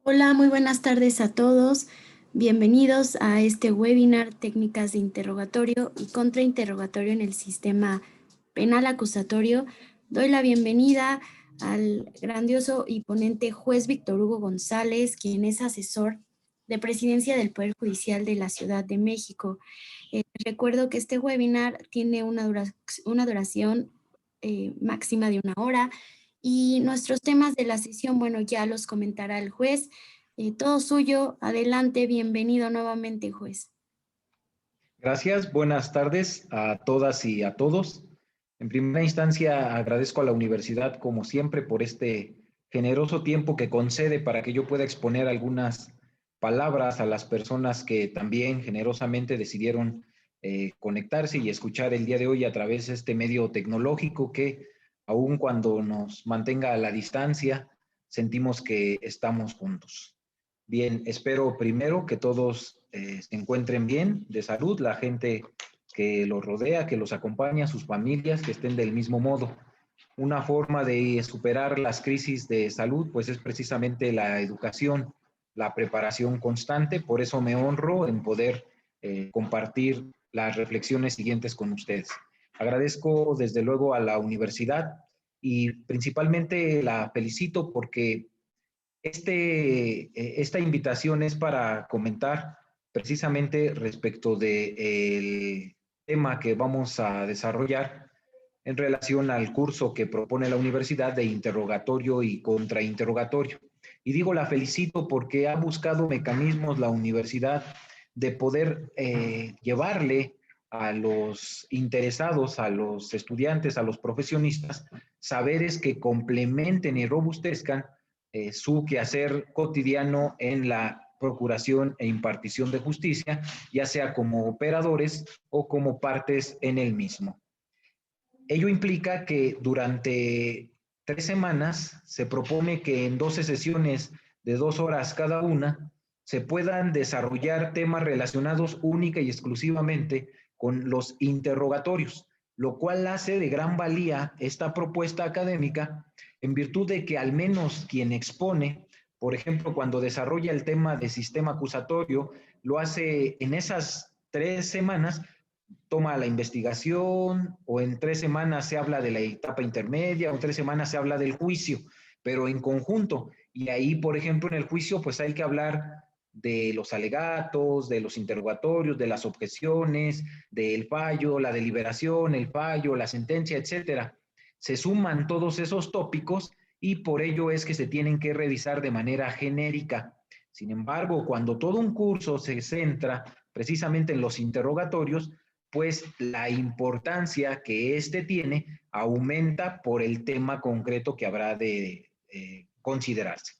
Hola, muy buenas tardes a todos. Bienvenidos a este webinar Técnicas de interrogatorio y contrainterrogatorio en el sistema penal acusatorio. Doy la bienvenida al grandioso y ponente juez Víctor Hugo González, quien es asesor de Presidencia del Poder Judicial de la Ciudad de México. Recuerdo que este webinar tiene una duración máxima de 1 hora y nuestros temas de la sesión, bueno, ya los comentará el juez. Todo suyo, adelante, bienvenido nuevamente, juez. Gracias, buenas tardes a todas y a todos. En primera instancia, agradezco a la universidad, como siempre, por este generoso tiempo que concede para que yo pueda exponer algunas palabras a las personas que también generosamente decidieron conectarse y escuchar el día de hoy a través de este medio tecnológico que, aun cuando nos mantenga a la distancia, sentimos que estamos juntos. Bien, espero primero que todos se encuentren bien, de salud, la gente que los rodea, que los acompaña, sus familias, que estén del mismo modo. Una forma de superar las crisis de salud, pues es precisamente la educación, la preparación constante. Por eso me honro en poder compartir las reflexiones siguientes con ustedes. Agradezco desde luego a la universidad y principalmente la felicito porque esta invitación es para comentar precisamente respecto del tema que vamos a desarrollar en relación al curso que propone la universidad de interrogatorio y contrainterrogatorio. Y digo la felicito porque ha buscado mecanismos la universidad de poder llevarle a los interesados, a los estudiantes, a los profesionistas, saberes que complementen y robustezcan su quehacer cotidiano en la procuración e impartición de justicia, ya sea como operadores o como partes en el mismo. Ello implica que durante 3 semanas se propone que en 12 sesiones de 2 horas cada una se puedan desarrollar temas relacionados única y exclusivamente con los interrogatorios, lo cual hace de gran valía esta propuesta académica en virtud de que al menos quien expone, por ejemplo, cuando desarrolla el tema de sistema acusatorio, lo hace en esas 3 semanas, toma la investigación, o en 3 semanas se habla de la etapa intermedia, o en 3 semanas se habla del juicio, pero en conjunto. Y ahí, por ejemplo, en el juicio, pues hay que hablar de los alegatos, de los interrogatorios, de las objeciones, del fallo, la deliberación, el fallo, la sentencia, etcétera. Se suman todos esos tópicos y por ello es que se tienen que revisar de manera genérica. Sin embargo, cuando todo un curso se centra precisamente en los interrogatorios, pues la importancia que éste tiene aumenta por el tema concreto que habrá de considerarse.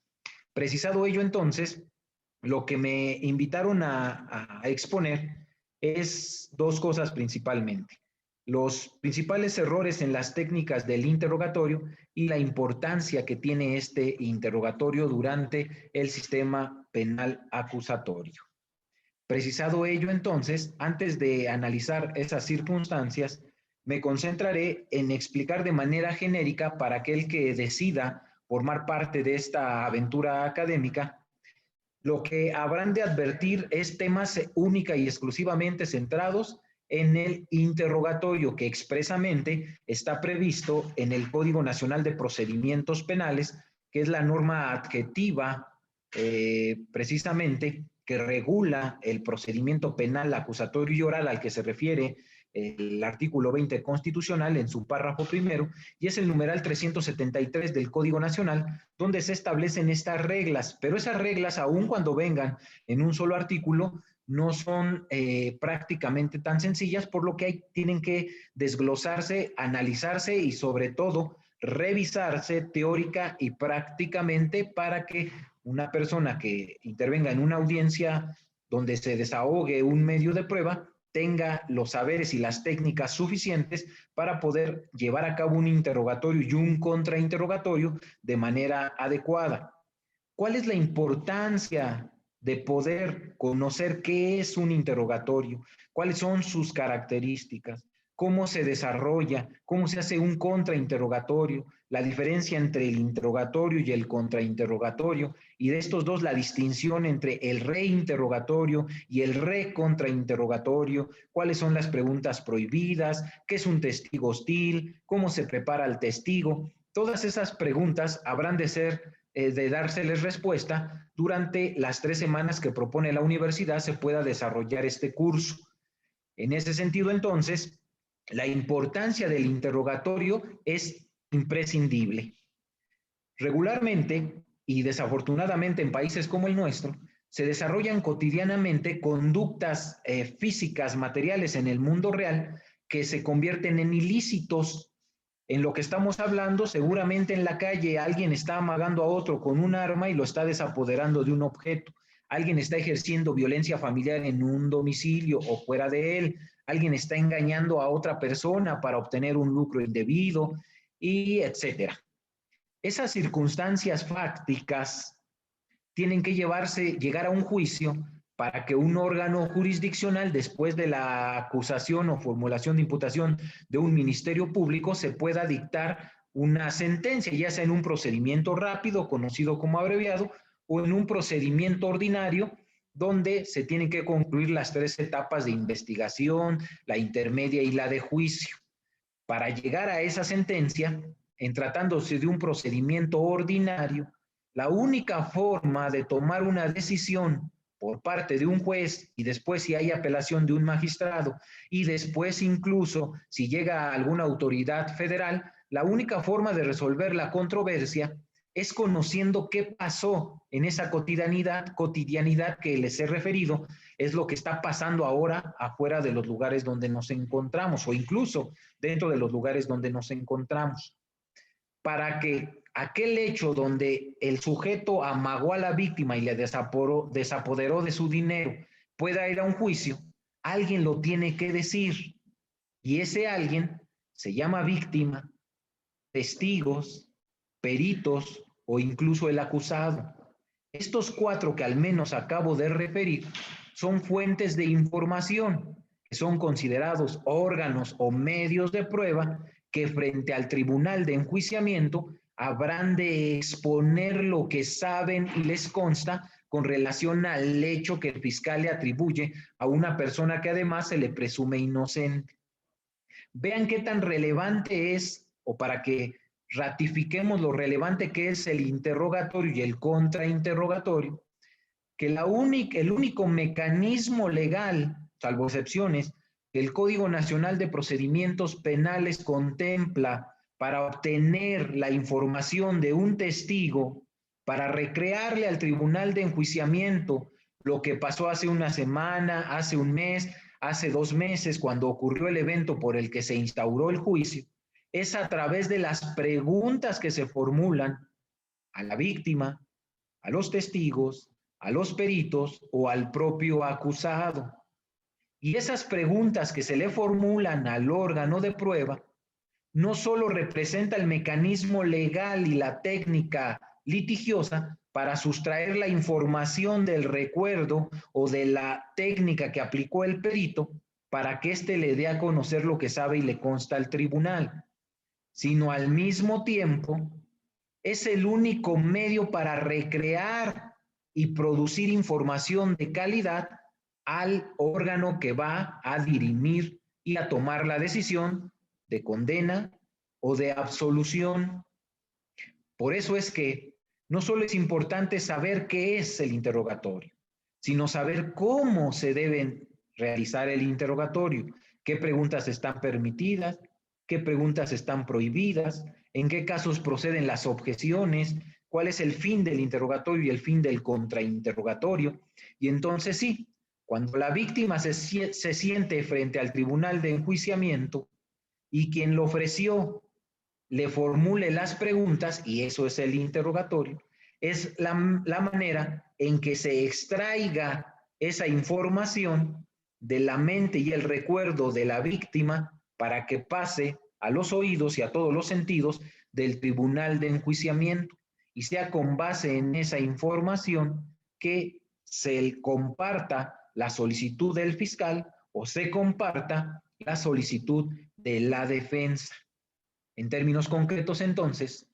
Precisado ello, entonces, lo que me invitaron a exponer es dos cosas principalmente. Los principales errores en las técnicas del interrogatorio y la importancia que tiene este interrogatorio durante el sistema penal acusatorio. Precisado ello, entonces, antes de analizar esas circunstancias, me concentraré en explicar de manera genérica para aquel que decida formar parte de esta aventura académica. Lo que habrán de advertir es temas única y exclusivamente centrados en el interrogatorio que expresamente está previsto en el Código Nacional de Procedimientos Penales, que es la norma adjetiva precisamente que regula el procedimiento penal acusatorio y oral al que se refiere el artículo 20 constitucional en su párrafo primero, y es el numeral 373 del Código Nacional, donde se establecen estas reglas, pero esas reglas, aun cuando vengan en un solo artículo, no son prácticamente tan sencillas, por lo que tienen que desglosarse, analizarse y sobre todo revisarse teórica y prácticamente para que una persona que intervenga en una audiencia donde se desahogue un medio de prueba tenga los saberes y las técnicas suficientes para poder llevar a cabo un interrogatorio y un contrainterrogatorio de manera adecuada. ¿Cuál es la importancia de poder conocer qué es un interrogatorio? ¿Cuáles son sus características? cómo se desarrolla, cómo se hace un contrainterrogatorio, la diferencia entre el interrogatorio y el contrainterrogatorio, y de estos dos la distinción entre el reinterrogatorio y el recontrainterrogatorio, cuáles son las preguntas prohibidas, qué es un testigo hostil, cómo se prepara el testigo. Todas esas preguntas habrán de dárseles respuesta durante las 3 semanas que propone la universidad se pueda desarrollar este curso. En ese sentido, entonces, la importancia del interrogatorio es imprescindible. Regularmente, y desafortunadamente en países como el nuestro, se desarrollan cotidianamente conductas físicas, materiales en el mundo real que se convierten en ilícitos. En lo que estamos hablando, seguramente en la calle alguien está amagando a otro con un arma y lo está desapoderando de un objeto. Alguien está ejerciendo violencia familiar en un domicilio o fuera de él. Alguien está engañando a otra persona para obtener un lucro indebido, y etcétera. Esas circunstancias fácticas tienen que llegar a un juicio para que un órgano jurisdiccional, después de la acusación o formulación de imputación de un ministerio público, se pueda dictar una sentencia, ya sea en un procedimiento rápido, conocido como abreviado, o en un procedimiento ordinario, donde se tienen que concluir las 3 etapas de investigación, la intermedia y la de juicio. Para llegar a esa sentencia, en tratándose de un procedimiento ordinario, la única forma de tomar una decisión por parte de un juez y después si hay apelación de un magistrado y después incluso si llega a alguna autoridad federal, la única forma de resolver la controversia es conociendo qué pasó en esa cotidianidad que les he referido, es lo que está pasando ahora afuera de los lugares donde nos encontramos o incluso dentro de los lugares donde nos encontramos. Para que aquel hecho donde el sujeto amagó a la víctima y le desapoderó de su dinero pueda ir a un juicio, alguien lo tiene que decir. Y ese alguien se llama víctima, testigos, peritos o incluso el acusado. Estos 4 que al menos acabo de referir son fuentes de información, que son considerados órganos o medios de prueba que frente al tribunal de enjuiciamiento habrán de exponer lo que saben y les consta con relación al hecho que el fiscal le atribuye a una persona que además se le presume inocente. Vean qué tan relevante es, o para que ratifiquemos lo relevante que es el interrogatorio y el contrainterrogatorio, que el único mecanismo legal, salvo excepciones, que el Código Nacional de Procedimientos Penales contempla para obtener la información de un testigo, para recrearle al tribunal de enjuiciamiento lo que pasó hace una semana, hace un mes, hace 2 meses, cuando ocurrió el evento por el que se instauró el juicio, es a través de las preguntas que se formulan a la víctima, a los testigos, a los peritos o al propio acusado. Y esas preguntas que se le formulan al órgano de prueba no solo representa el mecanismo legal y la técnica litigiosa para sustraer la información del recuerdo o de la técnica que aplicó el perito para que éste le dé a conocer lo que sabe y le consta al tribunal, sino al mismo tiempo es el único medio para recrear y producir información de calidad al órgano que va a dirimir y a tomar la decisión de condena o de absolución. Por eso es que no solo es importante saber qué es el interrogatorio, sino saber cómo se deben realizar el interrogatorio, qué preguntas están permitidas, qué preguntas están prohibidas, en qué casos proceden las objeciones, cuál es el fin del interrogatorio y el fin del contrainterrogatorio. Y entonces sí, cuando la víctima se siente frente al tribunal de enjuiciamiento y quien lo ofreció le formule las preguntas, y eso es el interrogatorio, es la manera en que se extraiga esa información de la mente y el recuerdo de la víctima para que pase a los oídos y a todos los sentidos del tribunal de enjuiciamiento y sea con base en esa información que se comparta la solicitud del fiscal o se comparta la solicitud de la defensa. En términos concretos, entonces,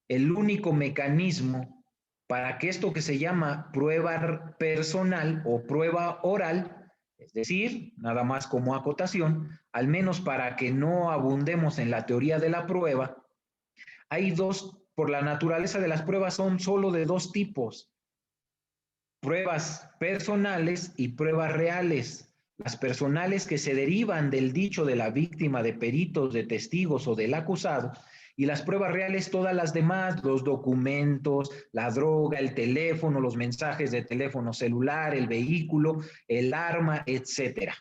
el único mecanismo para que esto que se llama prueba personal o prueba oral, es decir, nada más como acotación, al menos para que no abundemos en la teoría de la prueba, hay dos, por la naturaleza de las pruebas son solo de dos tipos: pruebas personales y pruebas reales. Las personales, que se derivan del dicho de la víctima, de peritos, de testigos o del acusado, y las pruebas reales, todas las demás, los documentos, la droga, el teléfono, los mensajes de teléfono celular, el vehículo, el arma, etcétera.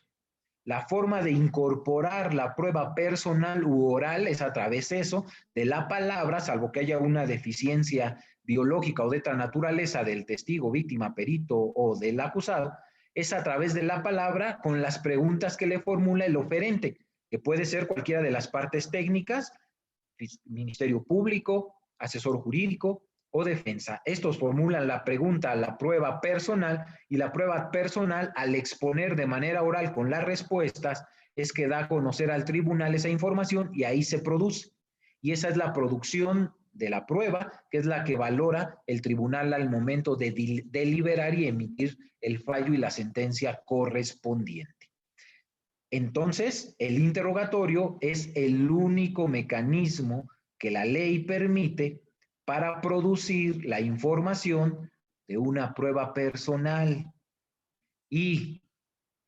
La forma de incorporar la prueba personal u oral es a través de la palabra, salvo que haya una deficiencia biológica o de otra naturaleza del testigo, víctima, perito o del acusado, es a través de la palabra con las preguntas que le formula el oferente, que puede ser cualquiera de las partes técnicas, Ministerio Público, asesor jurídico o defensa. Estos formulan la pregunta a la prueba personal, y la prueba personal, al exponer de manera oral con las respuestas, es que da a conocer al tribunal esa información y ahí se produce. Y esa es la producción de la prueba, que es la que valora el tribunal al momento de deliberar y emitir el fallo y la sentencia correspondiente. Entonces, el interrogatorio es el único mecanismo que la ley permite para producir la información de una prueba personal. Y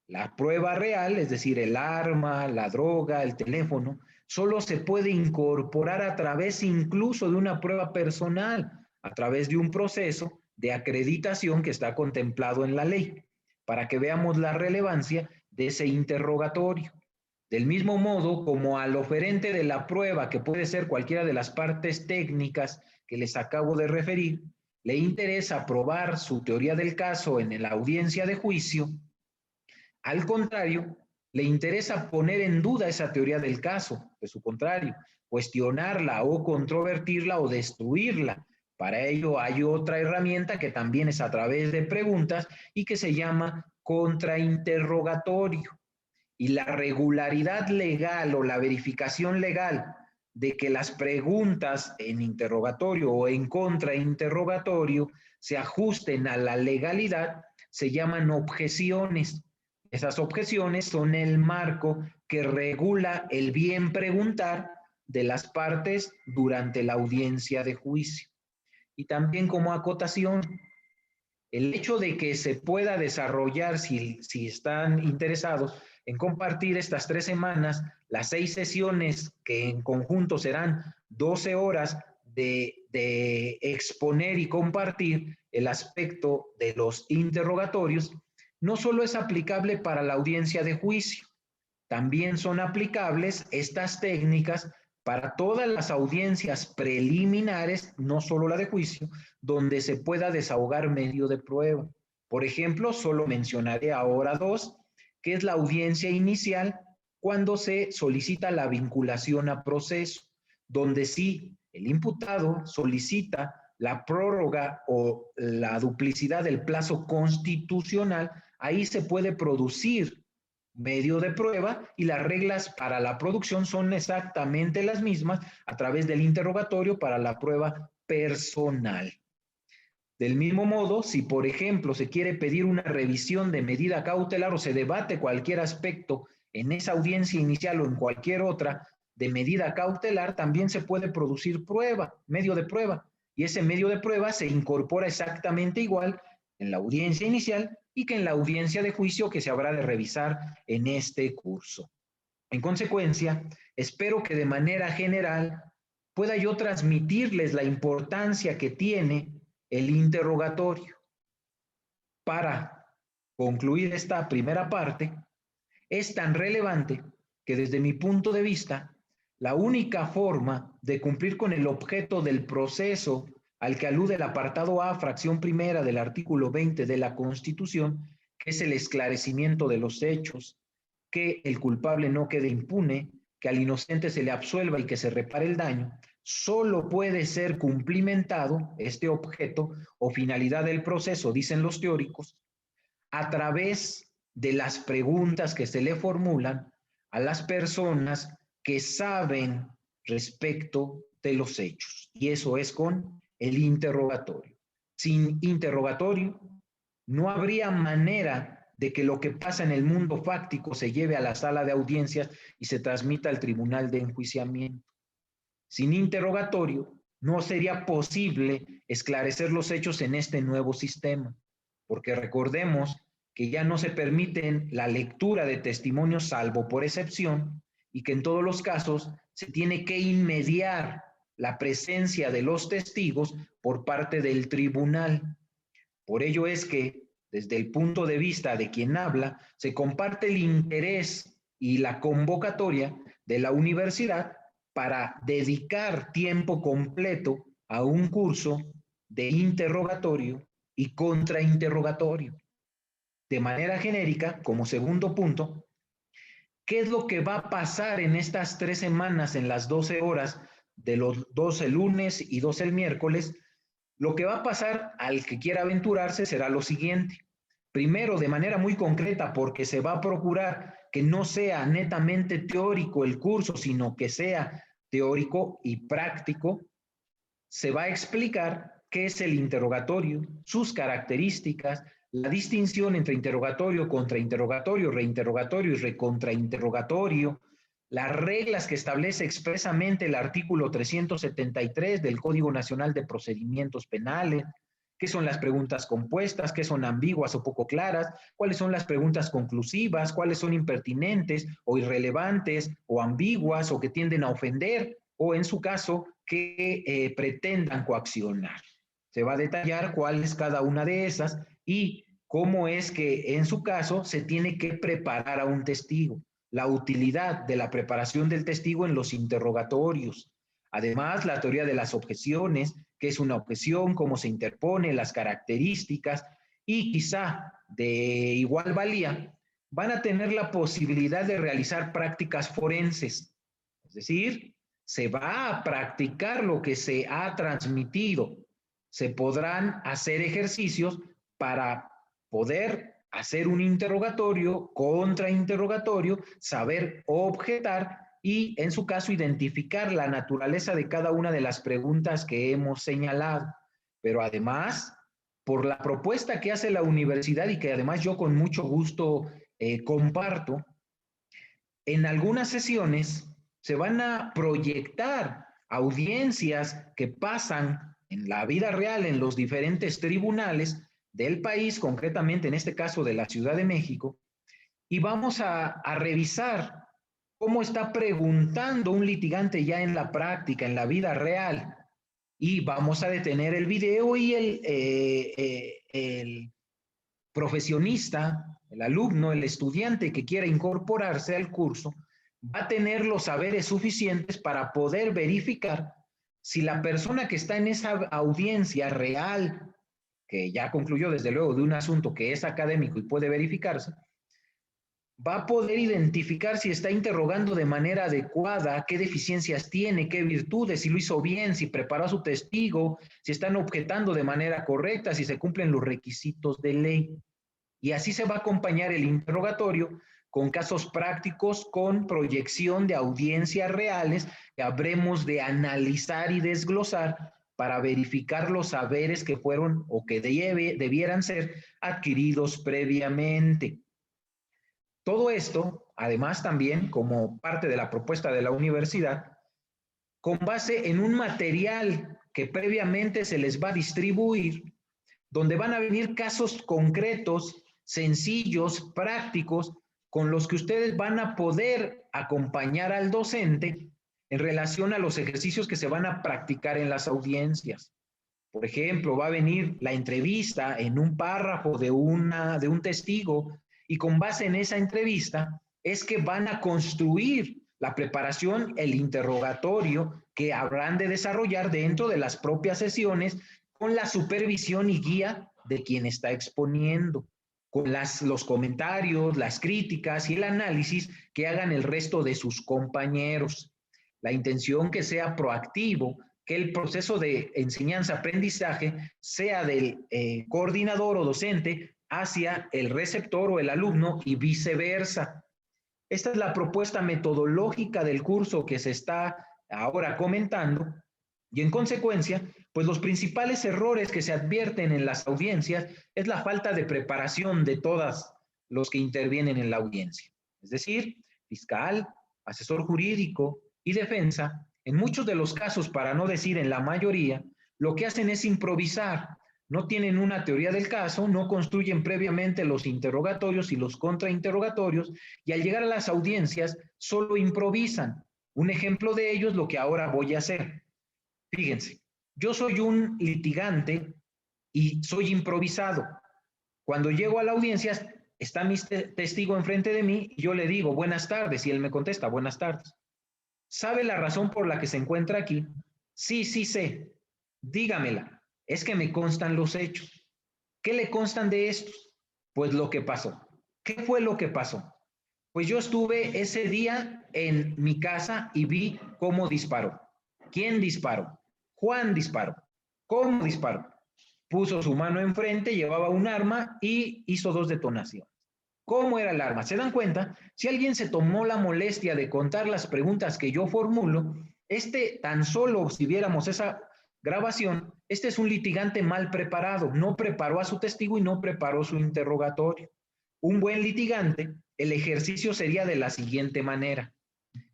la prueba real, es decir, el arma, la droga, el teléfono, solo se puede incorporar a través incluso de una prueba personal, a través de un proceso de acreditación que está contemplado en la ley, para que veamos la relevancia de ese interrogatorio. Del mismo modo como al oferente de la prueba, que puede ser cualquiera de las partes técnicas que les acabo de referir, le interesa probar su teoría del caso en la audiencia de juicio, al contrario, le interesa poner en duda esa teoría del caso, de su contrario, cuestionarla o controvertirla o destruirla. Para ello hay otra herramienta que también es a través de preguntas y que se llama contrainterrogatorio. Y la regularidad legal o la verificación legal de que las preguntas en interrogatorio o en contrainterrogatorio se ajusten a la legalidad se llaman objeciones. Esas objeciones son el marco que regula el bien preguntar de las partes durante la audiencia de juicio. Y también como acotación, el hecho de que se pueda desarrollar, si están interesados en compartir estas 3 semanas, las 6 sesiones que en conjunto serán 12 horas de exponer y compartir el aspecto de los interrogatorios, no solo es aplicable para la audiencia de juicio, también son aplicables estas técnicas para todas las audiencias preliminares, no solo la de juicio, donde se pueda desahogar medio de prueba. Por ejemplo, solo mencionaré ahora 2, que es la audiencia inicial, cuando se solicita la vinculación a proceso, donde sí el imputado solicita la prórroga o la duplicidad del plazo constitucional, ahí se puede producir medio de prueba y las reglas para la producción son exactamente las mismas a través del interrogatorio para la prueba personal. Del mismo modo, si por ejemplo se quiere pedir una revisión de medida cautelar o se debate cualquier aspecto en esa audiencia inicial o en cualquier otra de medida cautelar, también se puede producir prueba, medio de prueba, y ese medio de prueba se incorpora exactamente igual en la audiencia inicial y que en la audiencia de juicio que se habrá de revisar en este curso. En consecuencia, espero que de manera general pueda yo transmitirles la importancia que tiene el interrogatorio. Para concluir esta primera parte, es tan relevante que desde mi punto de vista, la única forma de cumplir con el objeto del proceso al que alude el apartado A, fracción primera del artículo 20 de la Constitución, que es el esclarecimiento de los hechos, que el culpable no quede impune, que al inocente se le absuelva y que se repare el daño, solo puede ser cumplimentado este objeto o finalidad del proceso, dicen los teóricos, a través de las preguntas que se le formulan a las personas que saben respecto de los hechos. Y eso es con el interrogatorio. Sin interrogatorio, no habría manera de que lo que pasa en el mundo fáctico se lleve a la sala de audiencias y se transmita al tribunal de enjuiciamiento. Sin interrogatorio, no sería posible esclarecer los hechos en este nuevo sistema, porque recordemos que ya no se permiten la lectura de testimonios salvo por excepción y que en todos los casos se tiene que inmediar la presencia de los testigos por parte del tribunal. Por ello es que, desde el punto de vista de quien habla, se comparte el interés y la convocatoria de la universidad para dedicar tiempo completo a un curso de interrogatorio y contrainterrogatorio. De manera genérica, como segundo punto, ¿qué es lo que va a pasar en estas 3 semanas, en las 12 horas de los 2 el lunes y 2 el miércoles? Lo que va a pasar al que quiera aventurarse será lo siguiente. Primero, de manera muy concreta, porque se va a procurar que no sea netamente teórico el curso, sino que sea teórico y práctico, se va a explicar qué es el interrogatorio, sus características, la distinción entre interrogatorio, contrainterrogatorio, reinterrogatorio y recontrainterrogatorio, las reglas que establece expresamente el artículo 373 del Código Nacional de Procedimientos Penales, qué son las preguntas compuestas, qué son ambiguas o poco claras, cuáles son las preguntas conclusivas, cuáles son impertinentes o irrelevantes o ambiguas o que tienden a ofender, o en su caso, que pretendan coaccionar. Se va a detallar cuál es cada una de esas y cómo es que en su caso se tiene que preparar a un testigo, la utilidad de la preparación del testigo en los interrogatorios. Además, la teoría de las objeciones, qué es una objeción, cómo se interpone, las características y quizá de igual valía, van a tener la posibilidad de realizar prácticas forenses, es decir, se va a practicar lo que se ha transmitido. Se podrán hacer ejercicios para poder hacer un interrogatorio, contrainterrogatorio, saber objetar y, en su caso, identificar la naturaleza de cada una de las preguntas que hemos señalado. Pero además, por la propuesta que hace la universidad y que además yo con mucho gusto comparto, en algunas sesiones se van a proyectar audiencias que pasan en la vida real en los diferentes tribunales del país, concretamente en este caso de la Ciudad de México, y vamos a revisar cómo está preguntando un litigante ya en la práctica, en la vida real, y vamos a detener el video y el profesionista, el alumno, el estudiante que quiera incorporarse al curso, va a tener los saberes suficientes para poder verificar si la persona que está en esa audiencia real, que ya concluyó desde luego de un asunto que es académico y puede verificarse, va a poder identificar si está interrogando de manera adecuada, qué deficiencias tiene, qué virtudes, si lo hizo bien, si preparó a su testigo, si están objetando de manera correcta, si se cumplen los requisitos de ley. Y así se va a acompañar el interrogatorio con casos prácticos, con proyección de audiencias reales que habremos de analizar y desglosar para verificar los saberes que fueron o que debieran ser adquiridos previamente. Todo esto, además, también como parte de la propuesta de la universidad, con base en un material que previamente se les va a distribuir, donde van a venir casos concretos, sencillos, prácticos, con los que ustedes van a poder acompañar al docente en relación a los ejercicios que se van a practicar en las audiencias. Por ejemplo, va a venir la entrevista en un párrafo de un testigo y con base en esa entrevista es que van a construir la preparación, el interrogatorio que habrán de desarrollar dentro de las propias sesiones con la supervisión y guía de quien está exponiendo, con los comentarios, las críticas y el análisis que hagan el resto de sus compañeros. La intención que sea proactivo, que el proceso de enseñanza-aprendizaje sea del coordinador o docente hacia el receptor o el alumno y viceversa. Esta es la propuesta metodológica del curso que se está ahora comentando y en consecuencia, pues los principales errores que se advierten en las audiencias es la falta de preparación de todos los que intervienen en la audiencia. Es decir, fiscal, asesor jurídico y defensa, en muchos de los casos, para no decir en la mayoría, lo que hacen es improvisar. No tienen una teoría del caso, no construyen previamente los interrogatorios y los contrainterrogatorios y al llegar a las audiencias solo improvisan. Un ejemplo de ello es lo que ahora voy a hacer. Fíjense, yo soy un litigante y soy improvisado. Cuando llego a la audiencia, está mi testigo enfrente de mí y yo le digo, buenas tardes, y él me contesta, buenas tardes. ¿Sabe la razón por la que se encuentra aquí? Sí, sí sé. Dígamela. Es que me constan los hechos. ¿Qué le constan de estos? Pues lo que pasó. ¿Qué fue lo que pasó? Pues yo estuve ese día en mi casa y vi cómo disparó. ¿Quién disparó? Juan disparó. ¿Cómo disparó? Puso su mano enfrente, llevaba un arma y hizo 2 detonaciones. ¿Cómo era el arma? ¿Se dan cuenta? Si alguien se tomó la molestia de contar las preguntas que yo formulo, tan solo si viéramos esa grabación, este es un litigante mal preparado, no preparó a su testigo y no preparó su interrogatorio. Un buen litigante, el ejercicio sería de la siguiente manera.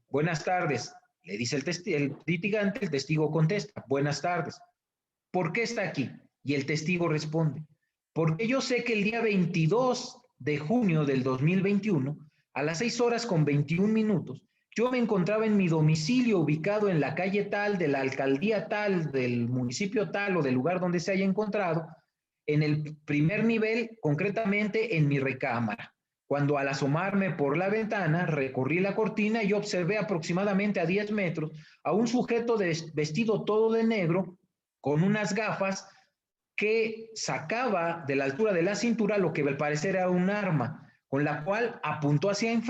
Buenas tardes, le dice el litigante, el testigo contesta, buenas tardes. ¿Por qué está aquí? Y el testigo responde, porque yo sé que el día 22 de junio del 2021, a las 6:21, yo me encontraba en mi domicilio ubicado en la calle tal, de la alcaldía tal, del municipio tal o del lugar donde se haya encontrado, en el primer nivel, concretamente en mi recámara. Cuando al asomarme por la ventana, recorrí la cortina y observé aproximadamente a 10 metros a un sujeto vestido todo de negro, con unas gafas, que sacaba de la altura de la cintura lo que al parecer era un arma, con la cual apuntó hacia el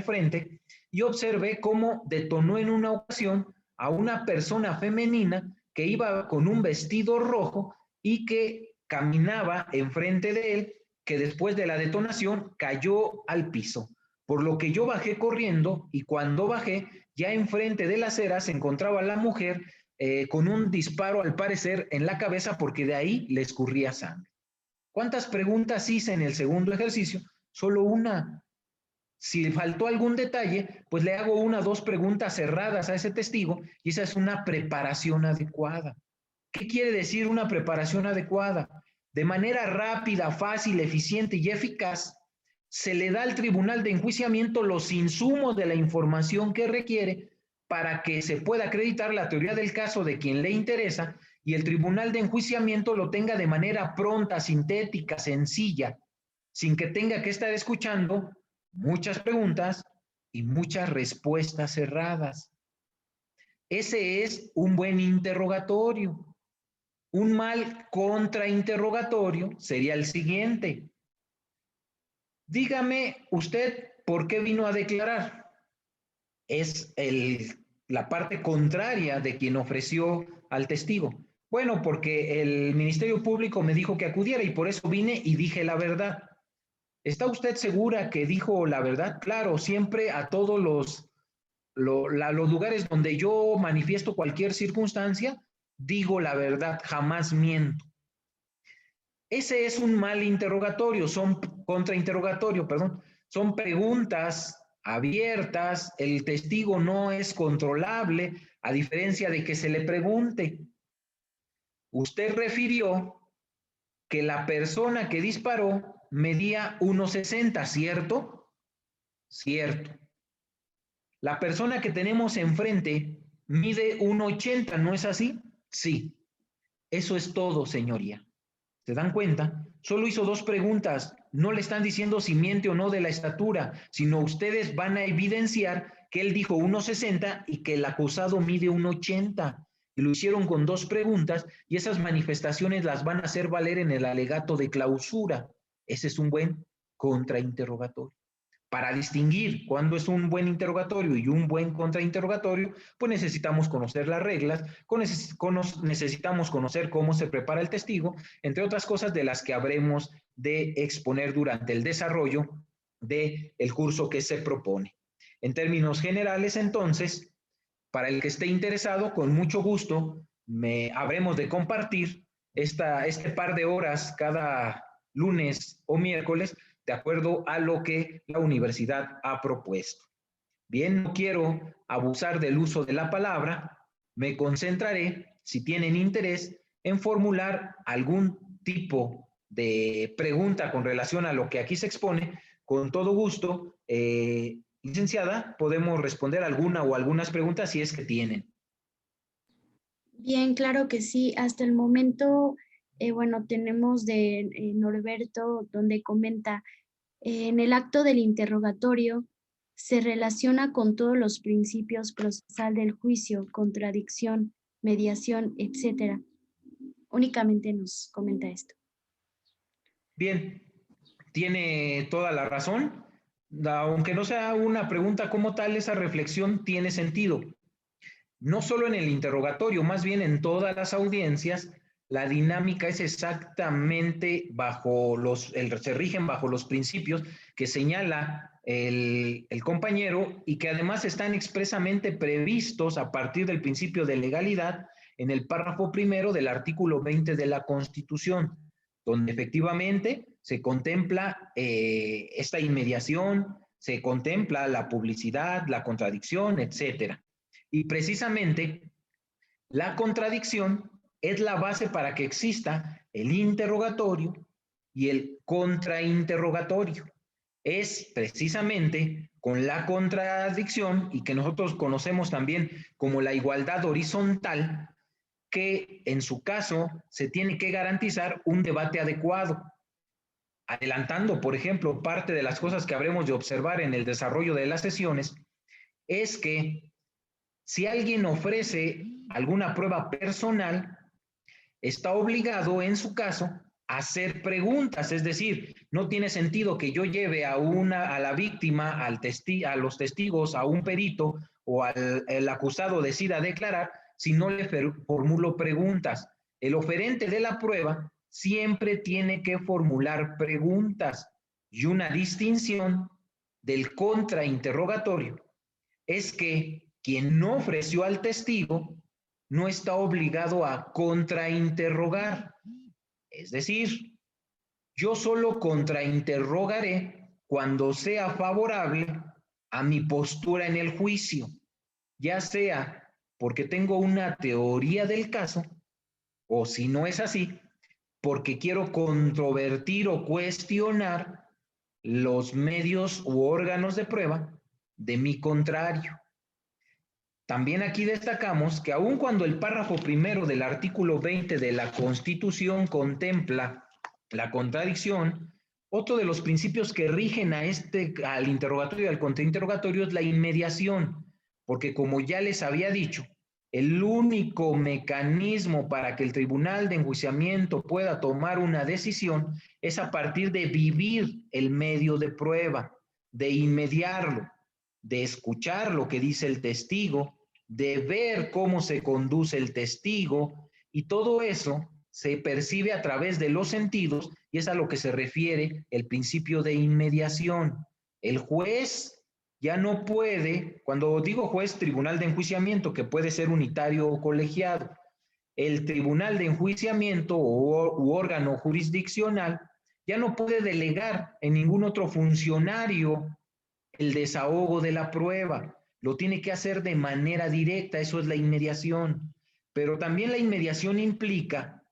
frente y observé cómo detonó en una ocasión a una persona femenina que iba con un vestido rojo y que caminaba enfrente de él, que después de la detonación cayó al piso. Por lo que yo bajé corriendo y cuando bajé, ya enfrente de la acera se encontraba la mujer con un disparo al parecer en la cabeza porque de ahí le escurría sangre. ¿Cuántas preguntas hice en el segundo ejercicio? Solo una. Si faltó algún detalle, pues le hago 1 o 2 preguntas cerradas a ese testigo y esa es una preparación adecuada. ¿Qué quiere decir una preparación adecuada? De manera rápida, fácil, eficiente y eficaz, se le da al tribunal de enjuiciamiento los insumos de la información que requiere para que se pueda acreditar la teoría del caso de quien le interesa y el tribunal de enjuiciamiento lo tenga de manera pronta, sintética, sencilla, sin que tenga que estar escuchando muchas preguntas y muchas respuestas cerradas. Ese es un buen interrogatorio. Un mal contrainterrogatorio sería el siguiente. Dígame usted por qué vino a declarar. Es la parte contraria de quien ofreció al testigo. Bueno, porque el Ministerio Público me dijo que acudiera y por eso vine y dije la verdad. ¿Está usted segura que dijo la verdad? Claro, siempre a todos los lugares donde yo manifiesto cualquier circunstancia, digo la verdad, jamás miento. Ese es un mal interrogatorio, contrainterrogatorio, perdón. Son preguntas abiertas, el testigo no es controlable, a diferencia de que se le pregunte. Usted refirió que la persona que disparó medía 1,60, ¿cierto? Cierto. La persona que tenemos enfrente mide 1,80, ¿no es así? Sí. Eso es todo, señoría. ¿Se dan cuenta? Solo hizo 2 preguntas. No le están diciendo si miente o no de la estatura, sino ustedes van a evidenciar que él dijo 1,60 y que el acusado mide 1,80. Y lo hicieron con 2 preguntas y esas manifestaciones las van a hacer valer en el alegato de clausura. Ese es un buen contrainterrogatorio. Para distinguir cuándo es un buen interrogatorio y un buen contrainterrogatorio, pues necesitamos conocer las reglas, necesitamos conocer cómo se prepara el testigo, entre otras cosas de las que habremos de exponer durante el desarrollo del curso que se propone. En términos generales, entonces, para el que esté interesado, con mucho gusto, habremos de compartir este par de horas cada lunes o miércoles, de acuerdo a lo que la universidad ha propuesto. Bien, no quiero abusar del uso de la palabra, me concentraré, si tienen interés, en formular algún tipo de pregunta con relación a lo que aquí se expone. Con todo gusto, licenciada, podemos responder alguna o algunas preguntas si es que tienen. Bien, claro que sí. Hasta el momento, bueno, tenemos de Norberto donde comenta, en el acto del interrogatorio se relaciona con todos los principios procesal del juicio, contradicción, mediación, etcétera. Únicamente nos comenta esto. Bien, tiene toda la razón. Aunque no sea una pregunta como tal, esa reflexión tiene sentido. No solo en el interrogatorio, más bien en todas las audiencias, la dinámica es exactamente se rigen bajo los principios que señala el compañero y que además están expresamente previstos a partir del principio de legalidad en el párrafo primero del artículo 20 de la Constitución, donde efectivamente se contempla esta inmediación, se contempla la publicidad, la contradicción, etcétera. Y precisamente la contradicción es la base para que exista el interrogatorio y el contrainterrogatorio. Es precisamente con la contradicción, y que nosotros conocemos también como la igualdad horizontal, que en su caso se tiene que garantizar un debate adecuado. Adelantando, por ejemplo, parte de las cosas que habremos de observar en el desarrollo de las sesiones, es que si alguien ofrece alguna prueba personal, está obligado, en su caso, a hacer preguntas. Es decir, no tiene sentido que yo lleve a la víctima, a los testigos, a un perito o al acusado decida declarar si no le formulo preguntas. El oferente de la prueba siempre tiene que formular preguntas, y una distinción del contrainterrogatorio es que quien no ofreció al testigo no está obligado a contrainterrogar. Es decir, yo solo contrainterrogaré cuando sea favorable a mi postura en el juicio, ya sea porque tengo una teoría del caso, o si no es así, porque quiero controvertir o cuestionar los medios u órganos de prueba de mi contrario. También aquí destacamos que aun cuando el párrafo primero del artículo 20 de la Constitución contempla la contradicción, otro de los principios que rigen al interrogatorio y al contrainterrogatorio es la inmediación, porque como ya les había dicho, el único mecanismo para que el tribunal de enjuiciamiento pueda tomar una decisión es a partir de vivir el medio de prueba, de inmediarlo, de escuchar lo que dice el testigo, de ver cómo se conduce el testigo, y todo eso se percibe a través de los sentidos, y es a lo que se refiere el principio de inmediación. El juez ya no puede, cuando digo juez, tribunal de enjuiciamiento, que puede ser unitario o colegiado, el tribunal de enjuiciamiento u órgano jurisdiccional ya no puede delegar en ningún otro funcionario el desahogo de la prueba, lo tiene que hacer de manera directa, eso es la inmediación. Pero también la inmediación implica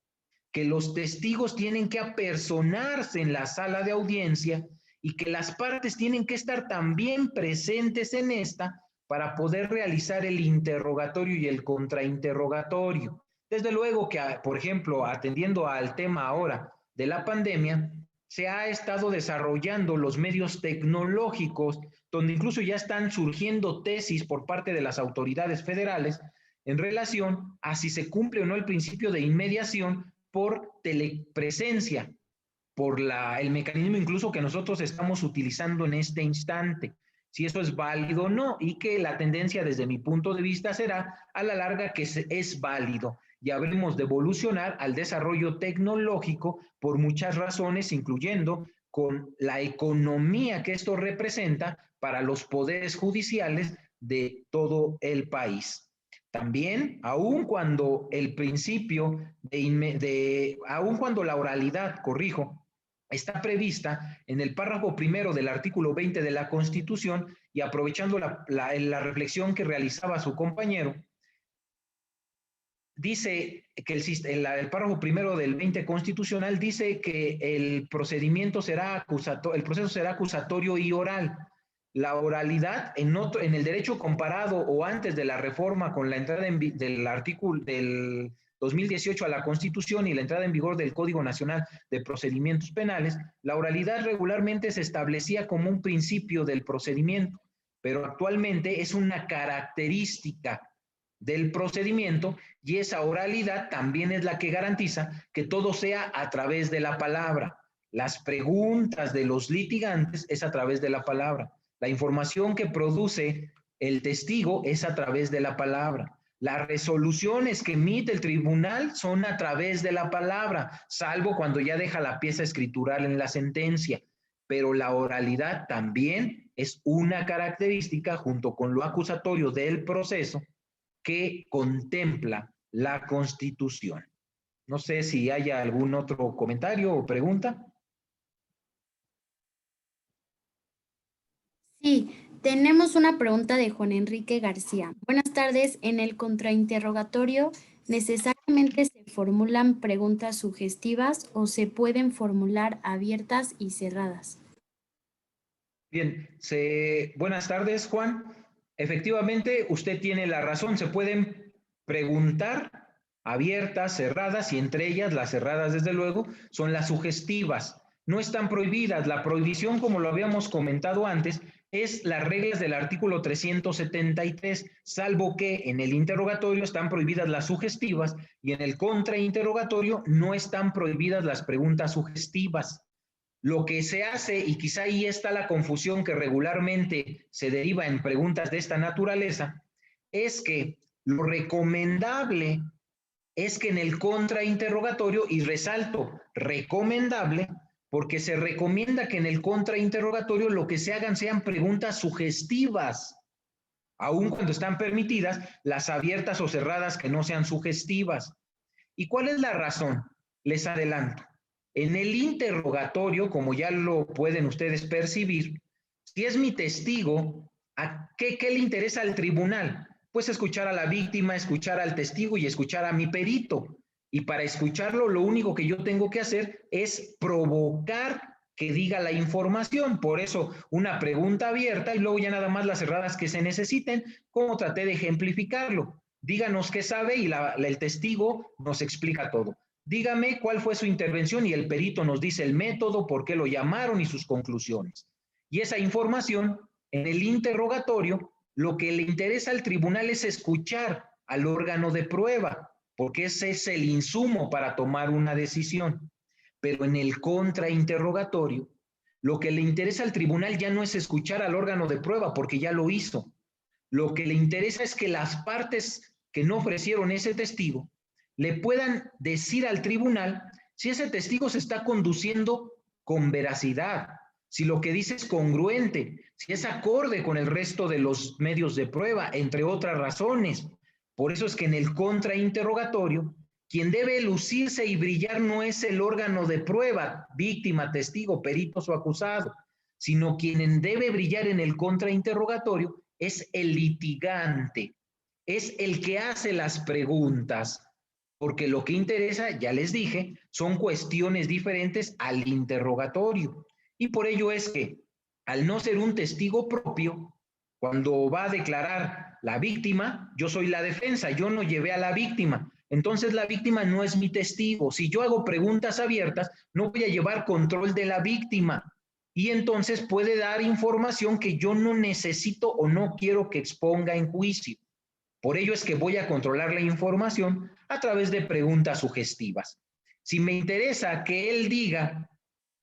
que los testigos tienen que apersonarse en la sala de audiencia y que las partes tienen que estar también presentes en esta para poder realizar el interrogatorio y el contrainterrogatorio. Desde luego que, por ejemplo, atendiendo al tema ahora de la pandemia, se ha estado desarrollando los medios tecnológicos, donde incluso ya están surgiendo tesis por parte de las autoridades federales en relación a si se cumple o no el principio de inmediación por telepresencia, por el mecanismo incluso que nosotros estamos utilizando en este instante, si eso es válido o no, y que la tendencia desde mi punto de vista será a la larga que es válido. Y habremos de evolucionar al desarrollo tecnológico por muchas razones, incluyendo con la economía que esto representa para los poderes judiciales de todo el país. También, aun cuando el principio aun cuando la oralidad, corrijo, está prevista en el párrafo primero del artículo 20 de la Constitución, y aprovechando la reflexión que realizaba su compañero, dice que el párrafo primero del 20 constitucional dice que el procedimiento el proceso será acusatorio y oral. La oralidad en el derecho comparado o antes de la reforma con la entrada del artículo del 2018 a la Constitución y la entrada en vigor del Código Nacional de Procedimientos Penales, la oralidad regularmente se establecía como un principio del procedimiento, pero actualmente es una característica del procedimiento, y esa oralidad también es la que garantiza que todo sea a través de la palabra. Las preguntas de los litigantes es a través de la palabra. La información que produce el testigo es a través de la palabra. Las resoluciones que emite el tribunal son a través de la palabra, salvo cuando ya deja la pieza escritural en la sentencia. Pero la oralidad también es una característica, junto con lo acusatorio del proceso, que contempla la Constitución. No sé si haya algún otro comentario o pregunta. Sí, tenemos una pregunta de Juan Enrique García. Buenas tardes. En el contrainterrogatorio, ¿necesariamente se formulan preguntas sugestivas o se pueden formular abiertas y cerradas? Bien, buenas tardes, Juan. Efectivamente, usted tiene la razón. Se pueden preguntar abiertas, cerradas, y entre ellas, las cerradas, desde luego, son las sugestivas. No están prohibidas. La prohibición, como lo habíamos comentado antes, es las reglas del artículo 373, salvo que en el interrogatorio están prohibidas las sugestivas y en el contrainterrogatorio no están prohibidas las preguntas sugestivas. Lo que se hace, y quizá ahí está la confusión que regularmente se deriva en preguntas de esta naturaleza, es que lo recomendable es que en el contrainterrogatorio, y resalto, recomendable, porque se recomienda que en el contrainterrogatorio lo que se hagan sean preguntas sugestivas, aun cuando están permitidas las abiertas o cerradas que no sean sugestivas. ¿Y cuál es la razón? Les adelanto. En el interrogatorio, como ya lo pueden ustedes percibir, si es mi testigo, ¿qué le interesa al tribunal? Pues escuchar a la víctima, escuchar al testigo y escuchar a mi perito. Y para escucharlo, lo único que yo tengo que hacer es provocar que diga la información. Por eso, una pregunta abierta y luego ya nada más las cerradas que se necesiten, como traté de ejemplificarlo. Díganos qué sabe y el testigo nos explica todo. Dígame cuál fue su intervención y el perito nos dice el método, por qué lo llamaron y sus conclusiones. Y esa información, en el interrogatorio, lo que le interesa al tribunal es escuchar al órgano de prueba, porque ese es el insumo para tomar una decisión. Pero en el contrainterrogatorio, lo que le interesa al tribunal ya no es escuchar al órgano de prueba, porque ya lo hizo. Lo que le interesa es que las partes que no ofrecieron ese testigo le puedan decir al tribunal si ese testigo se está conduciendo con veracidad, si lo que dice es congruente, si es acorde con el resto de los medios de prueba, entre otras razones. Por eso es que en el contrainterrogatorio, quien debe lucirse y brillar no es el órgano de prueba, víctima, testigo, peritos o acusado, sino quien debe brillar en el contrainterrogatorio es el litigante, es el que hace las preguntas, porque lo que interesa, ya les dije, son cuestiones diferentes al interrogatorio. Y por ello es que, al no ser un testigo propio, cuando va a declarar la víctima, yo soy la defensa, yo no llevé a la víctima. Entonces la víctima no es mi testigo. Si yo hago preguntas abiertas, no voy a llevar control de la víctima. Y entonces puede dar información que yo no necesito o no quiero que exponga en juicio. Por ello es que voy a controlar la información a través de preguntas sugestivas. Si me interesa que él diga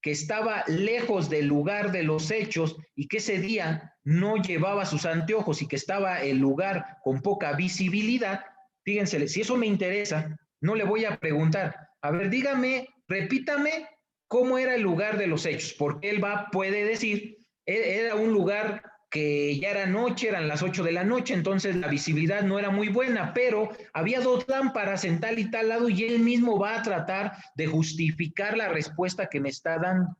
que estaba lejos del lugar de los hechos y que ese día no llevaba sus anteojos y que estaba el lugar con poca visibilidad, fíjense, si eso me interesa, no le voy a preguntar, a ver, dígame, repítame ¿cómo era el lugar de los hechos? Porque puede decir, era un lugar que ya era noche, eran las 8 de la noche, entonces la visibilidad no era muy buena, pero había 2 lámparas en tal y tal lado y él mismo va a tratar de justificar la respuesta que me está dando.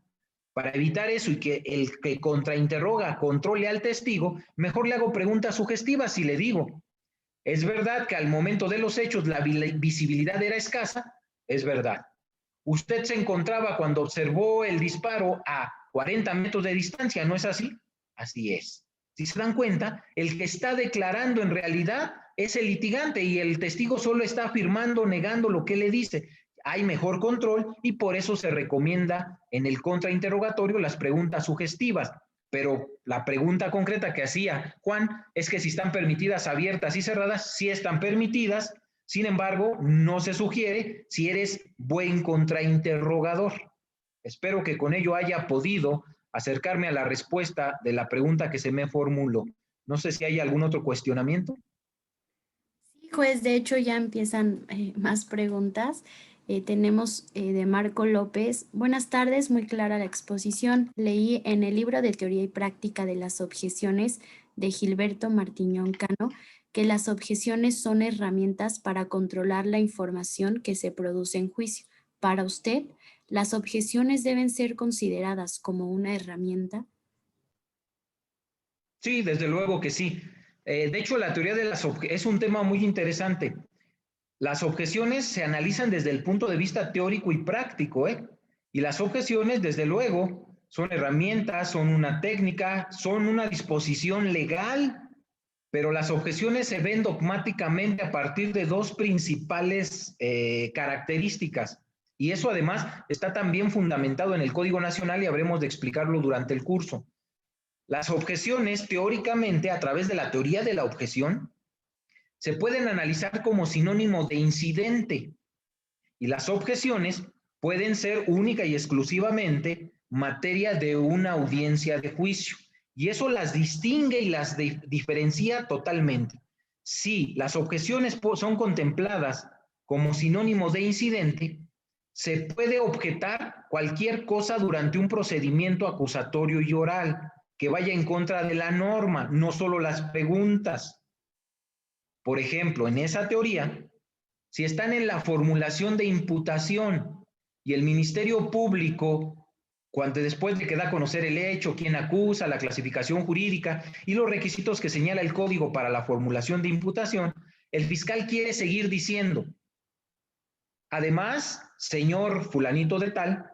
Para evitar eso y que el que contrainterroga controle al testigo, mejor le hago preguntas sugestivas y le digo, ¿es verdad que al momento de los hechos la visibilidad era escasa? Es verdad. Usted se encontraba cuando observó el disparo a 40 metros de distancia, ¿no es así? Así es. Si se dan cuenta, el que está declarando en realidad es el litigante y el testigo solo está afirmando, negando lo que le dice. Hay mejor control y por eso se recomienda en el contrainterrogatorio las preguntas sugestivas. Pero la pregunta concreta que hacía Juan es que si están permitidas abiertas y cerradas, sí están permitidas. Sin embargo, no se sugiere si eres buen contrainterrogador. Espero que con ello haya podido acercarme a la respuesta de la pregunta que se me formuló. No sé si hay algún otro cuestionamiento. Sí, juez, de hecho ya empiezan más preguntas. Tenemos de Marco López. Buenas tardes, muy clara la exposición. Leí en el libro de Teoría y Práctica de las Objeciones de Gilberto Martiñón Cano que las objeciones son herramientas para controlar la información que se produce en juicio. Para usted, ¿las objeciones deben ser consideradas como una herramienta? Sí, desde luego que sí. De hecho, la teoría de las objeciones es un tema muy interesante. Las objeciones se analizan desde el punto de vista teórico y práctico, ¿eh? Y las objeciones, desde luego, son herramientas, son una técnica, son una disposición legal, pero las objeciones se ven dogmáticamente a partir de 2 principales características. Y eso además está también fundamentado en el Código Nacional y habremos de explicarlo durante el curso. Las objeciones, teóricamente, a través de la teoría de la objeción, se pueden analizar como sinónimo de incidente y las objeciones pueden ser única y exclusivamente materia de una audiencia de juicio y eso las distingue y las diferencia totalmente. Si las objeciones son contempladas como sinónimo de incidente, se puede objetar cualquier cosa durante un procedimiento acusatorio y oral que vaya en contra de la norma, no solo las preguntas. Por ejemplo, en esa teoría, si están en la formulación de imputación y el Ministerio Público, cuando después de que da a conocer el hecho, quién acusa, la clasificación jurídica y los requisitos que señala el código para la formulación de imputación, el fiscal quiere seguir diciendo, además, señor fulanito de tal,